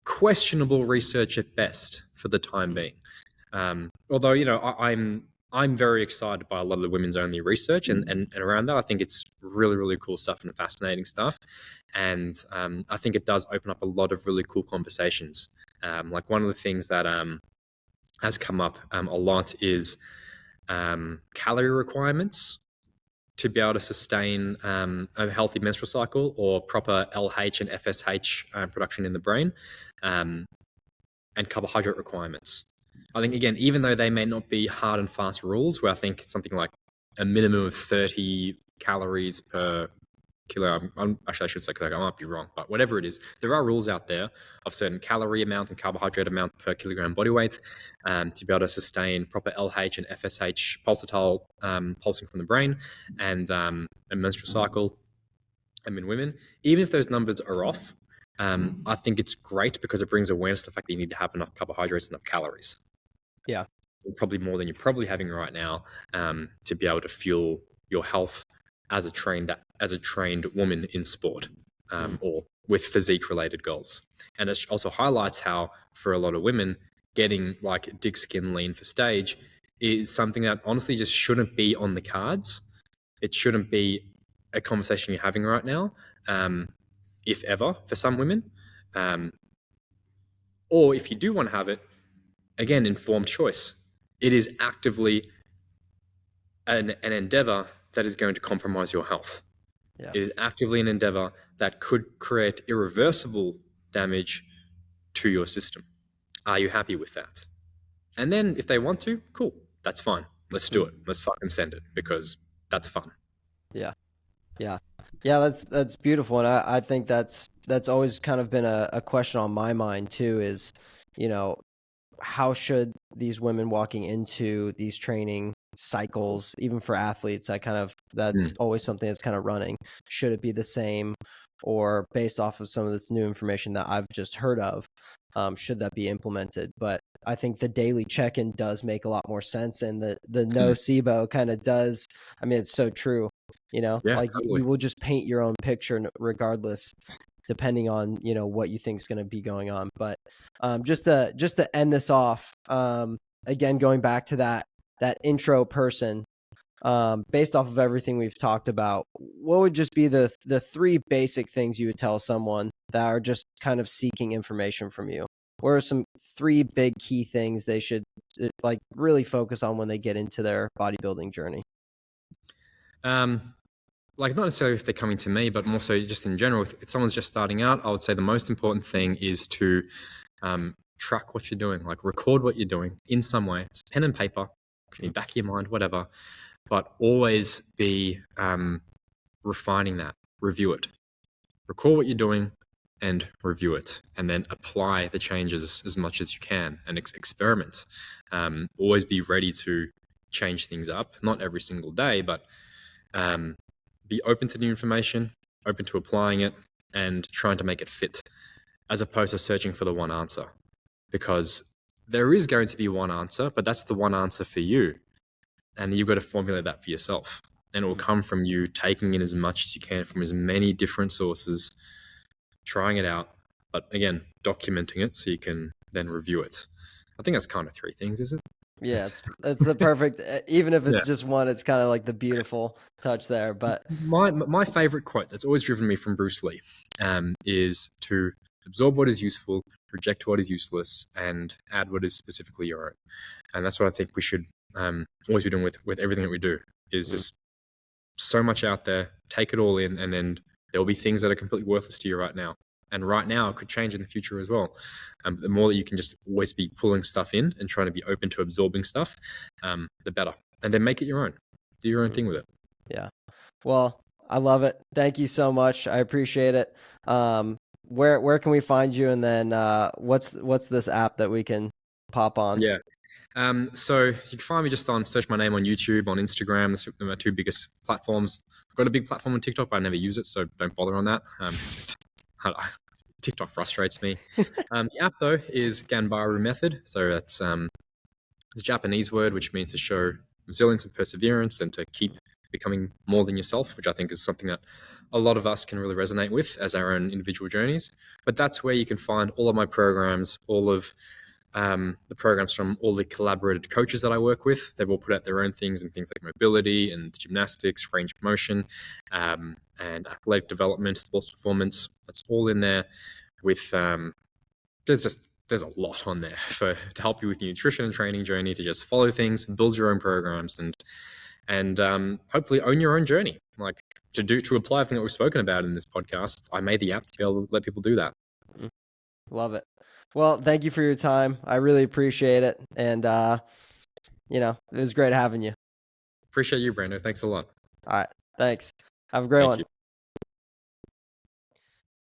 questionable research at best for the time being. Although, I'm very excited by a lot of the women's only research and around that. I think it's really, really cool stuff and fascinating stuff. And I think it does open up a lot of really cool conversations. Like one of the things that has come up a lot is calorie requirements to be able to sustain a healthy menstrual cycle or proper LH and FSH production in the brain, and carbohydrate requirements. I think, again, even though they may not be hard and fast rules, where I think something like a minimum of 30 calories per kilo, actually, I should say, I might be wrong, but whatever it is, there are rules out there of certain calorie amount and carbohydrate amount per kilogram body weight to be able to sustain proper LH and FSH pulsatile pulsing from the brain and a menstrual cycle in women. Even if those numbers are off, I think it's great because it brings awareness to the fact that you need to have enough carbohydrates and enough calories. Yeah. Probably more than you're probably having right now to be able to fuel your health as a trained woman in sport or with physique related goals. And it also highlights how for a lot of women getting like dick skin lean for stage is something that honestly just shouldn't be on the cards. It shouldn't be a conversation you're having right now, if ever, for some women. Or if you do want to have it, again, informed choice. It is actively an endeavor that is going to compromise your health. Yeah. It is actively an endeavor that could create irreversible damage to your system. Are you happy with that? And then if they want to, cool, that's fine. Let's do it. Let's fucking send it because that's fun. Yeah. Yeah. Yeah, that's beautiful. And I think that's always kind of been a question on my mind too, is, how should these women walking into these training cycles, even for athletes, that's always something that's kind of running. Should it be the same, or based off of some of this new information that I've just heard of, should that be implemented? But I think the daily check-in does make a lot more sense, and the nocebo kind of does. I mean, it's so true. Yeah, like totally. you will just paint your own picture regardless, depending on what you think is going to be going on. But just to end this off, again, going back to that intro person, based off of everything we've talked about, what would just be the three basic things you would tell someone that are just kind of seeking information from you? What are some three big key things they should like really focus on when they get into their bodybuilding journey? Like not necessarily if they're coming to me, but more so just in general. If someone's just starting out, I would say the most important thing is to track what you're doing, like record what you're doing in some way, just pen and paper, can be back of your mind, whatever, but always be refining that, review it, record what you're doing and review it, and then apply the changes as much as you can and experiment. Always be ready to change things up, not every single day, but be open to new information, open to applying it, and trying to make it fit, as opposed to searching for the one answer. Because there is going to be one answer, but that's the one answer for you. And you've got to formulate that for yourself. And it will come from you taking in as much as you can from as many different sources, trying it out, but again, documenting it so you can then review it. I think that's kind of three things, is it? Yeah, it's the perfect. Even if it's just one, it's kind of like the beautiful touch there. But my favorite quote that's always driven me from Bruce Lee is to absorb what is useful, reject what is useless, and add what is specifically your own. And that's what I think we should always be doing with everything that we do. Is just so much out there. Take it all in, and then there will be things that are completely worthless to you right now. And right now, it could change in the future as well. The more that you can just always be pulling stuff in and trying to be open to absorbing stuff, the better. And then make it your own. Do your own thing with it. Yeah. Well, I love it. Thank you so much. I appreciate it. Where can we find you? And then what's this app that we can pop on? Yeah. So you can find me just search my name on YouTube, on Instagram. That's my two biggest platforms. I've got a big platform on TikTok, but I never use it, so don't bother on that. It's just TikTok frustrates me. The app though is Ganbaru method. So it's a Japanese word which means to show resilience and perseverance and to keep becoming more than yourself, which I think is something that a lot of us can really resonate with as our own individual journeys. But that's where you can find all of my programs, all of the programs from all the collaborated coaches that I work with. They've all put out their own things and things like mobility and gymnastics, range of motion, and athletic development, sports performance. That's all in there. With there's a lot on there to help you with your nutrition and training journey, to just follow things, build your own programs, and hopefully own your own journey. Like to apply everything that we've spoken about in this podcast, I made the app to be able to let people do that. Love it. Well, thank you for your time. I really appreciate it. And, it was great having you. Appreciate you, Brando. Thanks a lot. All right. Thanks. Have a great one.